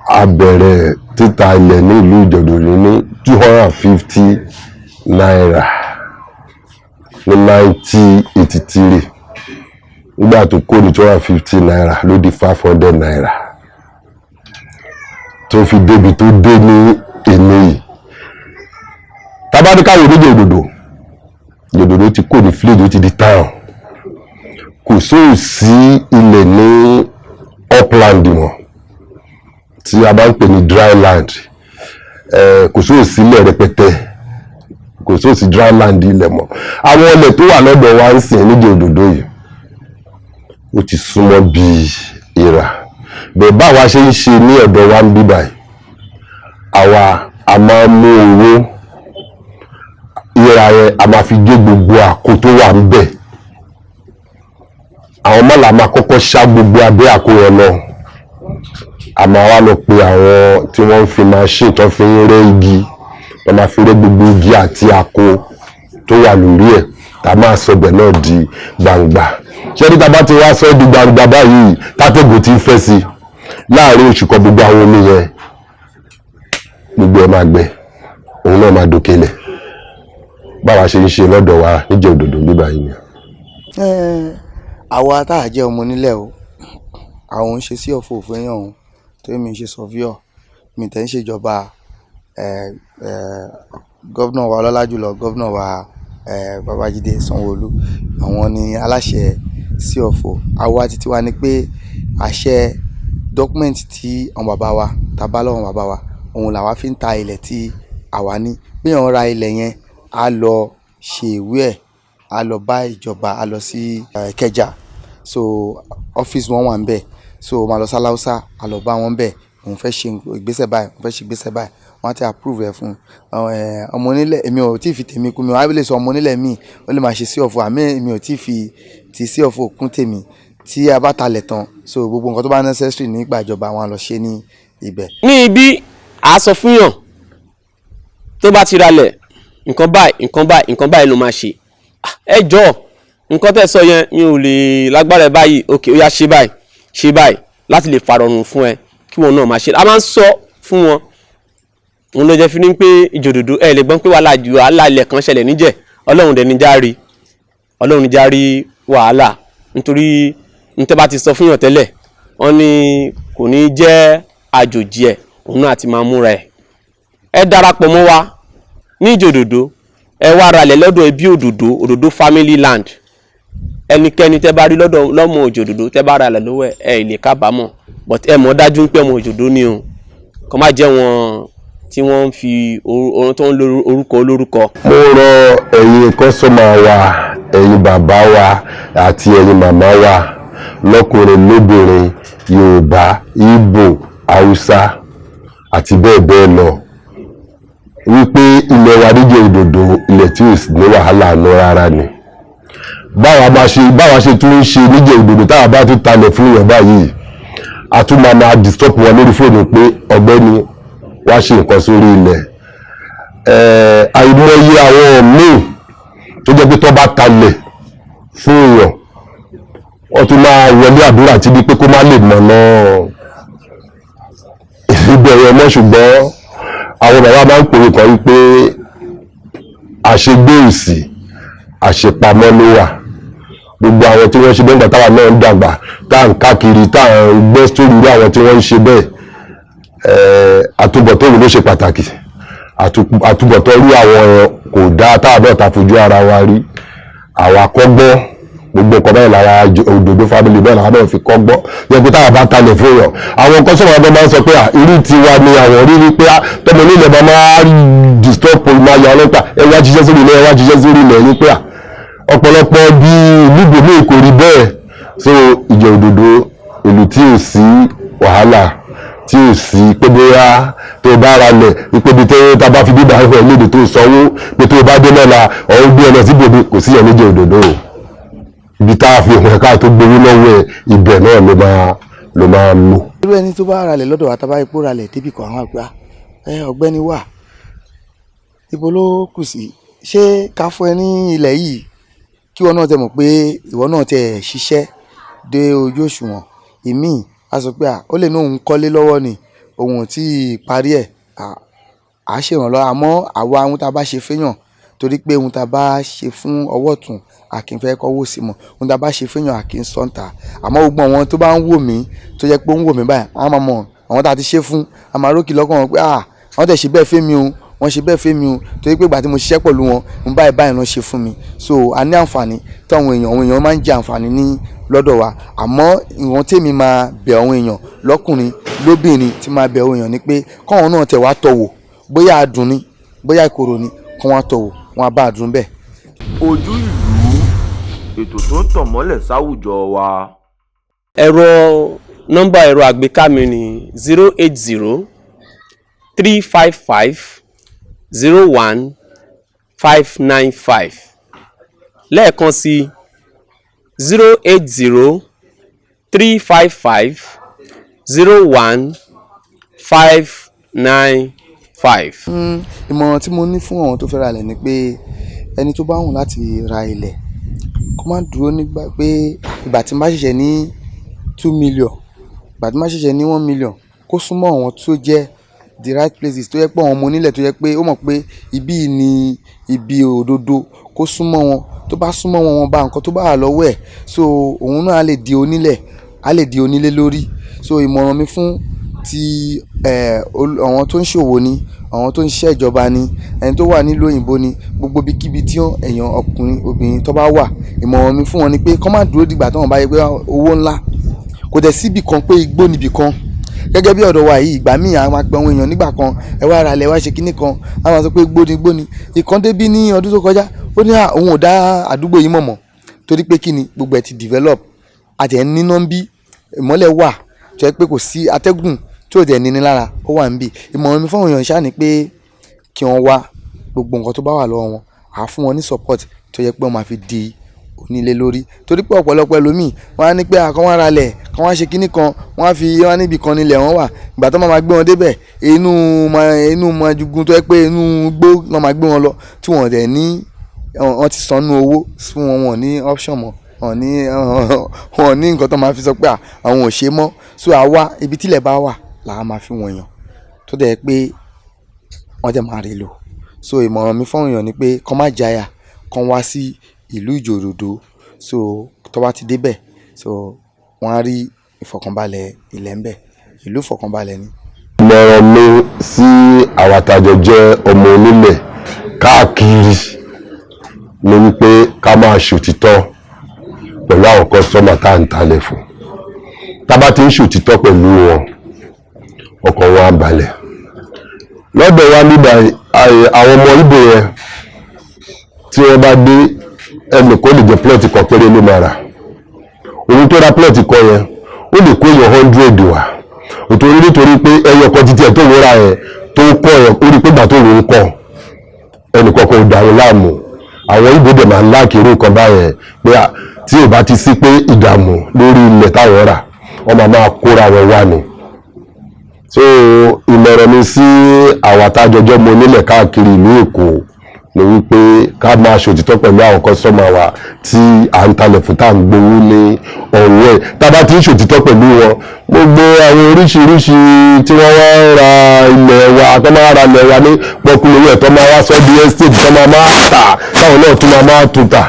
a bẹ̀rẹ̀ títa ilẹ̀ ní ìlú Ìjẹ-Òdòdó ní 250 naira ní 1983. Nígbà tó kó ní 250 naira ló di 500 naira tó fi débi tó dé ní èní yìí. Tabadika ní Ìjẹ-Òdòdó ti kó ní village, ó ti di town. Kò sí ilẹ̀ ní upland mọ́ tí a bá ń pè ní dry land. Kò sí ilẹ̀ rẹpẹtẹ, kò sí dry land ilẹ̀ mọ́. Àwọn ilẹ̀ tó wà lọ́dọ̀ wa ń sìn ní Ìjẹ-Òdòdó yìí ó ti súnmọ́ bí ìrà. Bẹ́ẹ̀ báwa ṣe ń ṣe ní ọ̀dọ̀ wa ń bí báyìí, àwa a máa ń mú owó ìyẹra yẹn a máa fi gé gbogbo àkó tó wà níbẹ̀ àwọn mọ́là máa kọ́kọ́ ṣá gbogbo abẹ́ àkó yẹn lọ a máa wá lọ pe àwọn tí wọ́n ń fi machine tó fi ń rẹ́ igi wọ́n máa fi rẹ́ gbogbo igi àti àkó tó wà lórí ẹ̀ tá a máa sọ bẹ̀ náà di gbangba ṣé ní tá a bá ti wá sọ di gbangba báyìí tátẹ́gùn ti ń fẹ́ sí láàrin oṣù kan gbogbo àwọn omi yẹn gbogbo ẹ̀ máa gbẹ òun náà máa dókèlẹ̀ báwa ṣe ń ṣe lọ́dọ̀ wa níjẹ̀ òdòdó bíbá yìí ni. àwa tá a jẹ́ ọmọ nílẹ̀ o àwọn ń ṣe sí ọ̀fọ̀ òfin yàn òun tó mi ń ṣe sọ́fíọ̀ mi tẹ́ ń ṣèjọba gọ́vnà wa ọlọ́lá jùlọ gọ́vnà wa Babájídé Sanwó-Olú àwọn ni aláṣẹ sí ọ̀fọ̀ àwa títí wa ni pé àṣẹ dọ́kúmẹ̀ntì tí àwọn bàbá wa tàbá lọ́wọ́ bàbá wa òun làwa fi ń ta ilẹ̀ tí àwa ní bí wọ́n ra ilẹ̀ yẹn a lọ ṣe ìwé ẹ̀ a lọ bá ìjọba a lọ sí Ìkẹjà so ọ́fíìsì wọn wà ń bẹ̀ so máa lọ sáláúsá a lọ bá wọn bẹ̀ òun fẹ́ ṣe ìgbésẹ̀ báyìí òun fẹ́ ṣe ìgbésẹ̀ báyìí wọ́n ti approve ẹ̀ fún ọmọ onílẹ̀ èmi ò tí ì fi tèmi kún mi wọ́n á lè sọ ọmọ onílẹ̀ míì ó lè máa ṣe sí ọ̀fọ̀ àmì èmi ò tí ì fi ti sí ọ̀fọ̀ kún tèmi tí a bá talẹ̀ tán so gbogbo nǹkan tó bá necessary nígbà ìjọba wọn lọ ṣe ní ibẹ̀. ní ibi a sọ fún yàn tó bá ti ralẹ̀ nǹkan báyìí ló máa ṣe ẹ jọ̀ọ́ nǹkan tẹ́ sọ yẹn mi ò lè lágbára ẹ báyìí ok ó yá ṣe báyìí láti lè farọrùn fún ẹ kí wọn náà máa ṣe a máa ń sọ fún wọn òun ló jẹ́ fi ní pé ìjòdòdó ẹ lè gbọ́n pé wàhálà ilẹ̀ kan ṣẹlẹ̀ níjẹ̀ ọlọ́run dẹ̀ ní járí wàhálà nítorí nítorí bá ti sọ fún yàn tẹ́lẹ̀ wọ́n ní kò ní jẹ́ àjòjì ẹ̀ òun náà ti máa múra ẹ̀ ẹ darapọ̀ mọ́ wa ní ìjòdòdó ẹ wá ralẹ̀ lọ́dọ̀ ẹbí òdòdó family land ẹnikẹ́ni tẹ́ bá rí lọ́mọ òjòdòdó tẹ́ bá ralẹ̀ lọ́wọ́ ẹ lè kábàámọ̀ but ẹ mọ̀ dájú pé ọmọ òjòdó ni o kọ́ má jẹ́ wọn tí wọ́n ń fi tó ń lo orúkọ olórúkọ. mo rọ ẹ̀yin kọ́sọ́mà wa ẹ̀yin bàbá wa àti ẹ̀yin màmá wa lọ́kùnrin lóbìnrin Yorùbá Ìgbò Haúsá àti bẹ́ẹ̀ bẹ́ẹ̀ lọ wípé ilẹ̀ wa níjẹ̀ òdòdó ilẹ̀ tí ò ní wàhálà àná rárá ni báwa ṣe tún ń ṣe níjẹ̀ òdòdó táwa bá tún talẹ̀ fún yàn báyìí a tún máa disturb wọn lórí fóònù pé ọ̀gbẹ́ni wá ṣe nǹkan sórí ilẹ̀ àìmọye àwọn míì tó jẹ́ pé tó bá talẹ̀ fún èèyàn wọ́n tún máa wọlé àdúrà tí bí pé kó má lè mọ̀ náà ìbẹ̀rẹ̀ mọ́ ṣùgbọ́n àwọn bàbá máa ń pòwe kan wípé àṣegbé òsì àṣepamọ́ ló wà gbogbo àwọn tí wọ́n ṣe bẹ́ẹ̀ táwa náà ń dàgbà tá à ń káàkiri tá à ń gbọ́ sórí irú àwọn tí wọ́n ń ṣe bẹ́ẹ̀ àtúbọ̀tán òun ló ṣe pàtàkì àtúbọ̀tán irú àwọn kò dáa táwa náà ta fojú ara wa rí àwa kọ́gbọ́n gbogbo nǹkan báyìí lára òdòdó family bẹ́ẹ̀ làwọn náà fi kọ́gbọ́n yẹ pé táwa bá talẹ̀ fún yàn àwọn kọ́sọ́mọ̀ ọdún máa ń sọ pé irú tiwa ni àwọn rí wípé tọmọ nílẹ̀ bá máa disturb máa yà ọlọ́pàá ẹ wá jíṣẹ́ sórí ilẹ̀ ẹ wá jíṣẹ́ sórí ilẹ̀ yín pé ọ̀pọ̀lọpọ̀ bí ìlú gbòmí kò rí bẹ́ẹ̀ so ìjẹ́ òdòdó ìlú tí ò sí wàhálà tí ò sí pé bóyá tó bá ra lẹ̀ wípé bí tá bá fi bíbá ẹ̀fọ́ léde tó sanwó pé tó bá dé lọ́la ọ̀hún gbé ẹ lọ sí gbòmí kò sí ẹ̀ níjẹ́ òdòdó o ibi tá a fi hàn ká tó gbowó lọ́wọ́ ẹ̀ ibẹ̀ náà ló máa lò. irú ẹni tó bá ralẹ̀ lọ́dọ̀ wa tábà ipò ralẹ̀ débì kan àwọn àgbà ọ̀gbẹ́ni wà ibo ló kù sí ṣé ká fún ẹ ní ilẹ̀ yìí kí wọn náà tẹ mọ̀ pé ìwọ náà tẹ ṣiṣẹ́ dé ojú òṣùwọ̀n ìmíì a sọ pé ó lè ní òun kọ́lé lọ́wọ́ ni òun ò tí ì parí ẹ̀ à ṣèrànlọ́wọ́ àmọ́ àwa ohun tá a bá ṣe fẹ́yàn torí pé ohun tá a bá ṣe fún ọwọ́ ọ̀tún àkínfẹ́ kọ́wọ́ sí mọ̀ ohun tá a bá ṣe fẹ́yàn àkín sọ́ǹtà àmọ́ gbogbo àwọn tó bá ń wò mí tó jẹ́ pé ó ń wò mí báyìí àwọn máa mọ̀ àwọn tá a ti ṣe fún a máa rókì lọ́kàn wọn pé àwọn tẹ̀ ṣe bẹ́ẹ̀ fẹ́ mi o wọ́n ṣe bẹ́ẹ̀ fẹ́ mi o torí pé ìgbà tí mo ṣiṣẹ́ pẹ̀lú wọn ń báyìí lọ́n ṣe fún mi so a ní àǹfààní tí àwọn èèyàn máa ń jẹ àǹfààní ní lọ́dọ̀ wa àmọ́ ìwọ̀n tèmi máa bẹ̀ àwọn èèyàn lọ́kùnrin lóbìnrin tí máa bẹ̀ àwọn èèyàn ni pé káwọn náà tẹ̀ wá tọ̀wò bóyá adùn ni bóyá ìkorò ni kí wọ́n tọ̀wò wọn bá adùn bẹ́ẹ̀. ojú ìlú ètò tó ń tàn mọ́lẹ̀ sáwùjọ wa. nọ́mbà ẹ̀rọ àgbéká mi ni 080 355 01 595 lẹ́ẹ̀kan sí 080 355 01595. Ìmọ̀ràn tí mo ní fún àwọn tó fẹ́ ra ilẹ̀ ni pé ẹni tó bá wùn láti ra ilẹ̀ kó má dúró nígbà pé ìgbà tí má ṣẹ̀ṣẹ̀ ní 2 million, ìgbà tí má ṣẹ̀ṣẹ̀ ní 1 million, kó súnmọ́ àwọn tó jẹ́ the right places, tó yẹ pé àwọn ọmọ onílẹ̀ tó yẹ pé ó mọ̀ pé ibi ni ibi òdodo, kó súnmọ́ wọn. Tó bá súnmọ́ wọn, wọn bá nǹkan tó bá wà lọ́wọ́ ẹ̀, so òun náà á lè di onílẹ̀, á lè di onílé lórí. So ìmọ̀ràn mi fún ti àwọn tó ń ṣòwò ni, àwọn tó ń ṣiṣẹ́ ìjọba ni, ẹni tó wà nílùú òyìnbó ni, gbogbo ibikíbi tí èèyàn ọkùnrin obìnrin tó bá wà, ìmọ̀ràn mi fún wọn ni pé kó má dúró dìgbà tí wọ́n bá yẹ pé owó ńlá kò dẹ̀ síbì kan pé igbó níbì kan. Gẹ́gẹ́ bí ọ̀dọ̀ wa yìí, ìgbà míì a máa pe àwọn èèyàn nígbà kan, ẹ wá ra ilẹ̀, wá ṣe kinní kan, a máa sọ pé gbóni. Ìkan débí ní ọdún tó kọjá, ó ní òun ò dá àdúgbò yìí mọ̀ torí pé kíni gbogbo ẹ̀ ti develop, àti ẹ̀ níná ń bí, ìmọ́lẹ̀ wà tó yẹ pé kò sí atẹ́gùn tí ò dẹ̀ ní lára, ó wà ń bí. Ìmọ̀ràn mi fáwọn èèyàn ṣáà ni pé kí wọ́n wá gbogbo nǹkan tó bá wà lọ́wọ́ wọn, à fún wọn ní support tó yẹ pé wọ́n máa fi di onílé lórí. Torí pé ọ̀pọ̀lọpọ̀ ẹlòmíì wọ́n á ní pé àkàn wá ra lẹ̀, kàn wá ṣe kinní kan, wọ́n á níbi kan nílẹ̀ wọ́n wà, ìgbà tó máa gbé wọn débẹ̀ inú majugun tó yẹ pé inú gbó lọ́ máa gbé wọn lọ, tí wọ́n dẹ̀ ní wọ́n ti sanú owó fún wọn, wọn ní option mọ́, wọn ní nǹkan tó máa fi sọ pé àwọn ò ṣe mọ́. So àwa ibi tílẹ̀ bá wà làá máa fi wọ̀nyàn tó dẹ̀ pé wọ́n dẹ̀ máa rí lò. So ìmọ̀ràn mi fún èèyàn ni pé kàn má jáyà, kàn wá sí ìlú Ìjòdòdó. So tó bá ti débẹ̀, so wọ́n á rí ìfọ̀kànbalẹ̀ ilẹ̀ ńbẹ̀, ìlú ìfọ̀kànbalẹ̀ ni. Ìmọ̀ràn mi sí àwa tájọ jẹ́ ọmọ onílẹ̀ káàkiri ni wípé ká máa ṣòtítọ́ pẹ̀lú àwọn kọ́sítọ́mà tá à ń talẹ̀ fún. Tá bá ti ń ṣòtítọ́ pẹ̀lú wọn, ọkàn wọn á balẹ̀. Lọ́dọ̀ wa nígbà àwọn ọmọ Ìgbò yẹn tí wọ́n bá dé, ẹnì kó lè jẹ́ plọ̀tì kan péré ló máa rà. Òun tó ra plọ̀tì kan yẹn ó lè kó èèyàn 100 wá. Nítorí pé ẹyọ kan títí ẹ̀ tó wúra ẹ̀ tó kọ́ ẹ̀ ó rí pé gbà tó wù ú kọ́ ẹnì kọ̀ọ̀kan ò dàrú láàmú. Àwọn Ìgbò dẹ̀ máa ń láàkiri nǹkan báyẹn pé tí ò bá ti sí pé ìdààmú lórí ilẹ̀ táwọn rà, wọ́n máa kóra wọn wá ni. So ìmọ̀ràn mi sí àwa tájọjọ́ mọ onílẹ̀ káàkiri ìlú Èkó ni wípé ká máa ṣòtítọ́ pẹ̀lú àwọn kọ́sọ́mà wa tí à ń talẹ̀ fún tá à ń gbowó ní ọ̀wọ́ ẹ̀. Tá bá ti ń ṣòtítọ́ pẹ̀lú wọn, gbogbo àwọn oríṣiríṣi tí wọ́n wá ń ra ilẹ̀ wa, tó máa ra ilẹ̀ wa ní pọ́kúlówó ẹ̀ tó máa wá sọ́ di estate tó máa tà, táwọn náà tún máa tún tà,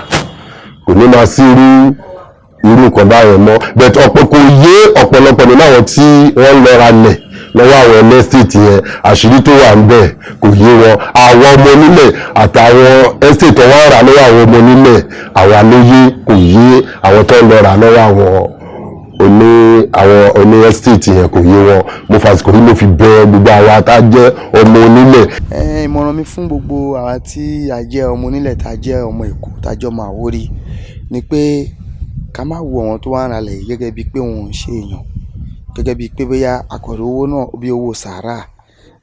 kò ní máa sí irú nǹkan báyẹn mọ́. But kò yé ọ̀pọ̀lọpọ̀ nínú àwọn tí wọ́n lọ ra lẹ̀ lọ́wọ́ àwọn estate yẹn, àṣírí tó wà ń bẹ̀ kò yé wọn. Àwọn ọmọ onílẹ̀ àtàwọn estate tó wá rà lọ́wọ́ àwọn ọmọ onílẹ̀, àwa ló yé, kò yé àwọn tó ń lọ rà lọ́wọ́ àwọn oní estate yẹn, kò yé wọn. Mo fàsìkò yìí mo fi bẹ̀ gbogbo àwa tá jẹ́ ọmọ onílẹ̀. Ìmọ̀ràn mi fún gbogbo àwa tí a jẹ́ ọmọ onílẹ̀, tá jẹ́ ọmọ Èkó, tá jẹ́ ọmọ Àwórì ni pé ká má wo àwọn tó wá ń ra lẹ̀ gẹ́gẹ́ bíi pé wọn ò ń ṣe èèyàn, gẹ́gẹ́ bíi pé bóyá àkọ̀rọ̀ owó náà bí owó sàárà.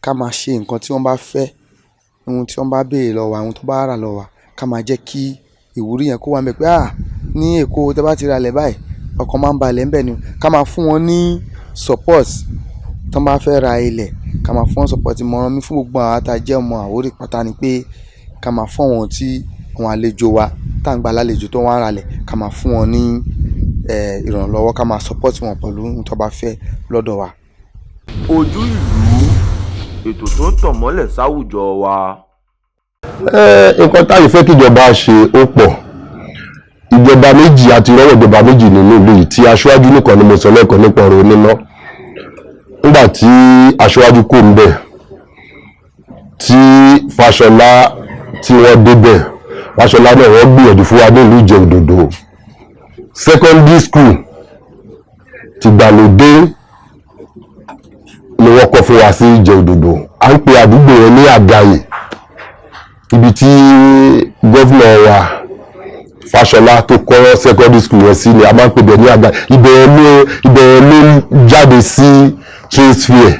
Ká máa ṣe nǹkan tí wọ́n bá fẹ́, ohun tí wọ́n bá béèrè lọ́wọ́, àwọn tó bá rà lọ́wọ́, ká máa jẹ́ kí ìwúrí yẹn kó wá ńbẹ̀ pé ní Èkó tẹ́ bá ti ra lẹ̀ báyìí, ọkàn máa ń balẹ̀ ńbẹ̀ ni. Ká máa fún wọn ní support tó bá fẹ́ ra ilẹ̀, ká máa fún wọn support. Ìmọ̀ràn mi fún gbogbo àwọn tá jẹ́ ọmọ Àwórì pátá ni pé ká máa fún àwọn tí àwọn àlejò wa tá ń gba lálejò tó wá ń ra lẹ̀, ká máa fún wọn ní ìrànlọ́wọ́, ká máa support wọn pẹ̀lú ohun tó bá fẹ́ lọ́dọ̀ wa. Ojú ìlú, ètò tó ń tàn mọ́lẹ̀ sáwùjọ wa. Nǹkan táyì fẹ́ kíjọba ṣe ó pọ̀. Ìjọba méjì àti ìrọ́wọ́ ìjọba méjì nínú ìlú yìí, tí aṣáájú nìkan ni mo sọ lẹ́kọ̀ọ́ nípa ọ̀rọ̀ oníná. Nígbà tí aṣáájú kò ń bẹ̀, tí Fáṣọlá tí wọ́n débẹ̀, Fáṣọlá náà wọ́n gbìyànjú fún wa ní ìlú Ìjẹ̀òdòdó. Secondary school ti gbàlódé ni wọ́n kọ́ fún wa sí Ìjẹ̀òdòdó. À ń pe àdúgbò yẹn ní Àgàyè, ibi tí gọ́vnà wa Fáṣọlá tó kọ́ secondary school yẹn sí ni a máa ń pè bẹ̀ ní Àgàyè. Ibẹ̀ ló jáde sí Trade Fair.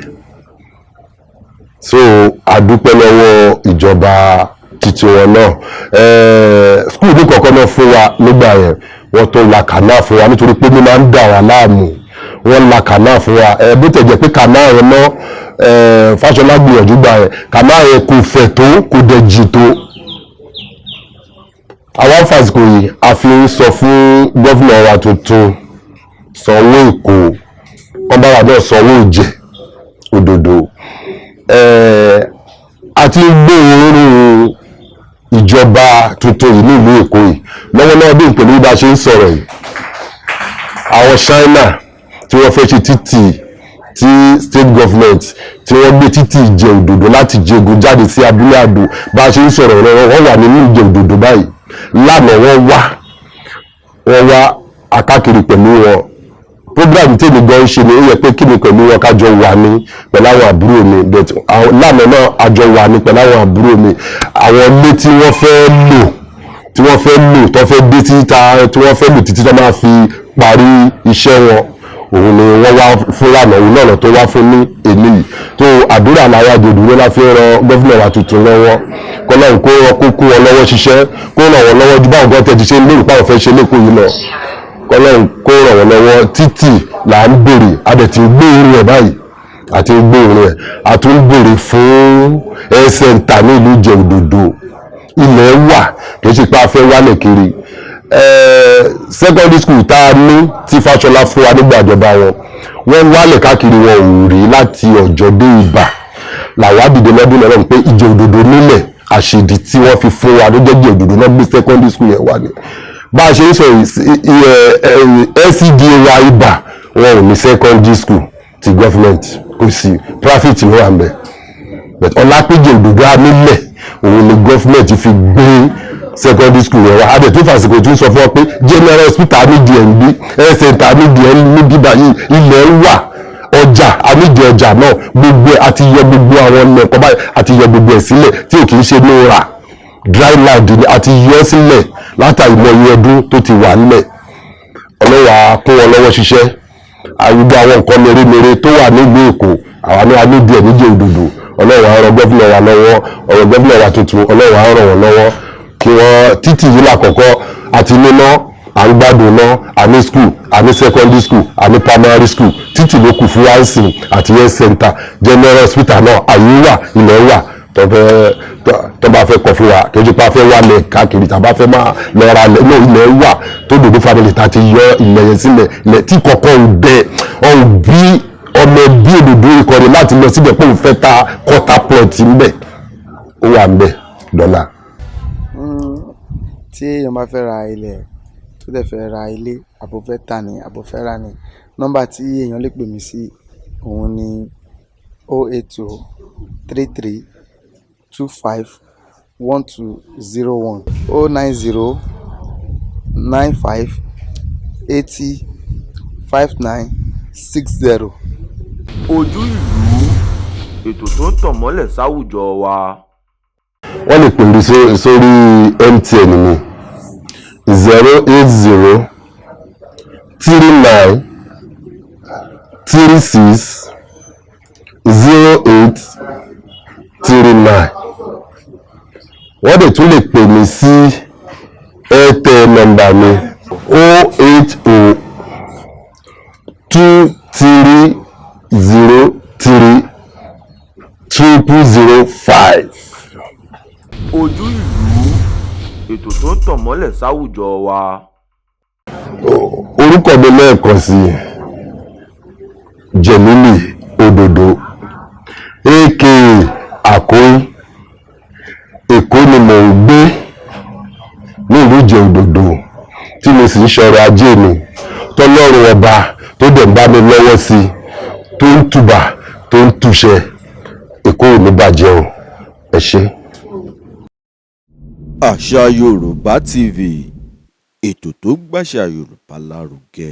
So a dúpẹ́ lọ́wọ́ ìjọba títí wọn náà skul ní kọ̀ọ̀kan náà fún wa nígbà yẹn wọ́n tó la kànáà fún wa nítorí pé mi máa ń dà wá láàmú wọ́n la kànáà fún wa bó tẹ̀ jẹ́ pé kànáà yẹn náà Fáṣọlá gbìyànjú gbà yẹn kànáà yẹn kò fẹ̀ tó kò dẹ̀ jì tó àwọn fásitì yìí a fi ń sọ fún gómìnà wa tuntun Sanwó Èkó ọba wa náà Sanwó Ìjẹ Òdòdó àti gbé oorun ìjọba tuntun yìí nílùú Èkó yìí lọ́wọ́lọ́wọ́ bí pẹ̀lú bá ṣe ń sọ̀rọ̀ yìí àwọn China tí wọ́n fẹ́ ṣe títì tí state government tí wọ́n gbé títì Ìjẹ Òdòdó láti Jẹ̀gùn jáde sí Abúlé Àdó bá ṣe ń sọ̀rọ̀ lọ́wọ́ wọ́n wà nínú Ìjẹ Òdòdó báyìí lánàá wọ́n wá akákiri pẹ̀lú wọn program tí èmi gan ṣe ni ó yẹ pé kí ni pẹ̀lú wọn kájọ wà ní pẹ̀lú àwọn àbúrò mi but lánàá náà àjọ wà ní pẹ̀lú àwọn àbúrò mi àwọn ilé tí wọ́n fẹ́ lò tó fẹ́ dé títa tí wọ́n fẹ́ lò títí tó máa fi parí iṣẹ́ wọn òun ni wọ́n wá fún lánàá òun náà tó wá fún ní èmi yìí tó àdúrà làwọn àjòdù ló láfi ràn gómìnà wa tuntun lọ́wọ́ kọ́lọ́run kó kún wọn lọ́wọ́ ṣiṣẹ́ kó ràn wọ́n lọ́wọ́ ju báwọn gan tẹ̀ ti ṣe ń lérò páwọn fẹ́ ṣe lẹ́kọ̀ọ́ yìí lọ kọ́lọ́run kó ràn wọ́n lọ́wọ́ títì là ń béèrè adẹ̀ ti gbé orin ẹ̀ báyìí àti gbé orin ẹ̀ àti ń béèrè fún ẹ̀ẹ́sẹ̀ǹtà ní ìlú Ìjẹ Òdòdó ilẹ̀ wà kì í ṣe pé a fẹ́ wálẹ̀ kiri secondary school tá a ní tí Fáṣọlá fún wa nígbà ìjọba wọ́n wálẹ̀ káàkiri wọn ò rí láti Ọ̀jọ́ dé Ìbà làwa dìde lọ́dún náà pé Ìjẹ Òdòdó nílẹ̀ àṣìdí tí wọ́n fi fún wa ló jẹ́ Ìjẹ Òdòdó náà gbé secondary school yẹn wà ní bá a ṣe ń sọ LCDA wa Ìbà wọn ò ní secondary school ti government kò sí profit ló wà ń bẹ̀ but Ọlápéjì Òdòdó nílẹ̀ òun ni government fi gbé secondary school yẹn wá adé tó fàṣìkò tí ń sọ fún ọ pé general hospital nídìí ẹ̀ ń bí health center nídìí ẹ̀ ń bí báyìí ilẹ̀ wà ọjà àníjẹ ọjà náà gbogbo àti yọ gbogbo àwọn ọmọ ẹ̀kọ́ báyìí àti yọ gbogbo ẹ̀ sílẹ̀ tí ò kì í ṣe ní ra dry land ni àti yọ sílẹ̀ látàrí ìmọ̀ ọdún tó ti wà nílẹ̀ ọlọ́wà kún wọn lọ́wọ́ ṣiṣẹ́ àwùjọ àwọn nǹkan mèremère tó wà nílùú Èkó àwọn náà nídìí ẹ̀ níjẹ̀ Òdòdó ọlọ́wà ọ̀rọ̀ gómìnà wa lọ́wọ́ ọ̀rọ̀ gómìnà wa tuntun ọlọ́wà ọ̀rọ̀ wọn lọ́wọ́ kí wọ́n títì yìí lákọ̀ọ́kọ́ àti níná à ń gbádùn náà àní school àní secondary school àní primary school títì ló kù fún housing àti health center general hospital náà àyè wà ilẹ̀ wà tó bá fẹ́ kọ fún wa kejì pa fẹ́ wà lẹ̀ káàkiri tàbá fẹ́ máa lọ́ra ilẹ̀ wà tó dòdò family ta ti yọ ilẹ̀ yẹn sílẹ̀ ilẹ̀ tí kọ̀ọ̀kan ò bẹ̀ ọ̀hún bí ọmọ bí Òdòdó ìkọ́ni láti lọ síbẹ̀ pé òun fẹ́ ta quarter plot ń bẹ̀ ó wà ń bẹ̀ dọ́là. tí èèyàn bá fẹ́ ra ilẹ̀ tó dẹ̀ fẹ́ ra ilé àbò fẹ́ tà ní àbò fẹ́ rà ní nọ́mbà tí èèyàn lè pè mí sí òun ni 080 33 25 1201 090 95 80 59 60. Ojú ìlú ètò tó ń tàn mọ́lẹ̀ sáwùjọ wa. wọ́n lè pè mí sórí MTN mi 080 39 36 08 39. wọ́n dẹ̀ tún lè pè mí sí Airtel nọ́mbà mi 080 23 03 0005. Ojú ìlú ètò tó ń tàn mọ́lẹ̀ sáwùjọ wa. orúkọ mi lẹ́ẹ̀kan sí Jẹ̀mílì Òdòdó aka Àkóyí. Èkó ni mò ń gbé ní ìlú Ìjẹ Òdòdó tí mo sì ń ṣọrọ̀ ajé mi tọ́lọ́run ọba tó dẹ̀ ń bá mi lọ́wọ́ sí tó ń tùbà tó ń túṣẹ. Èkó ò ní bàjẹ́ o ẹ ṣé. Àṣà Yorùbá TV, ètò tó gbàṣà Yorùbá lárugẹ.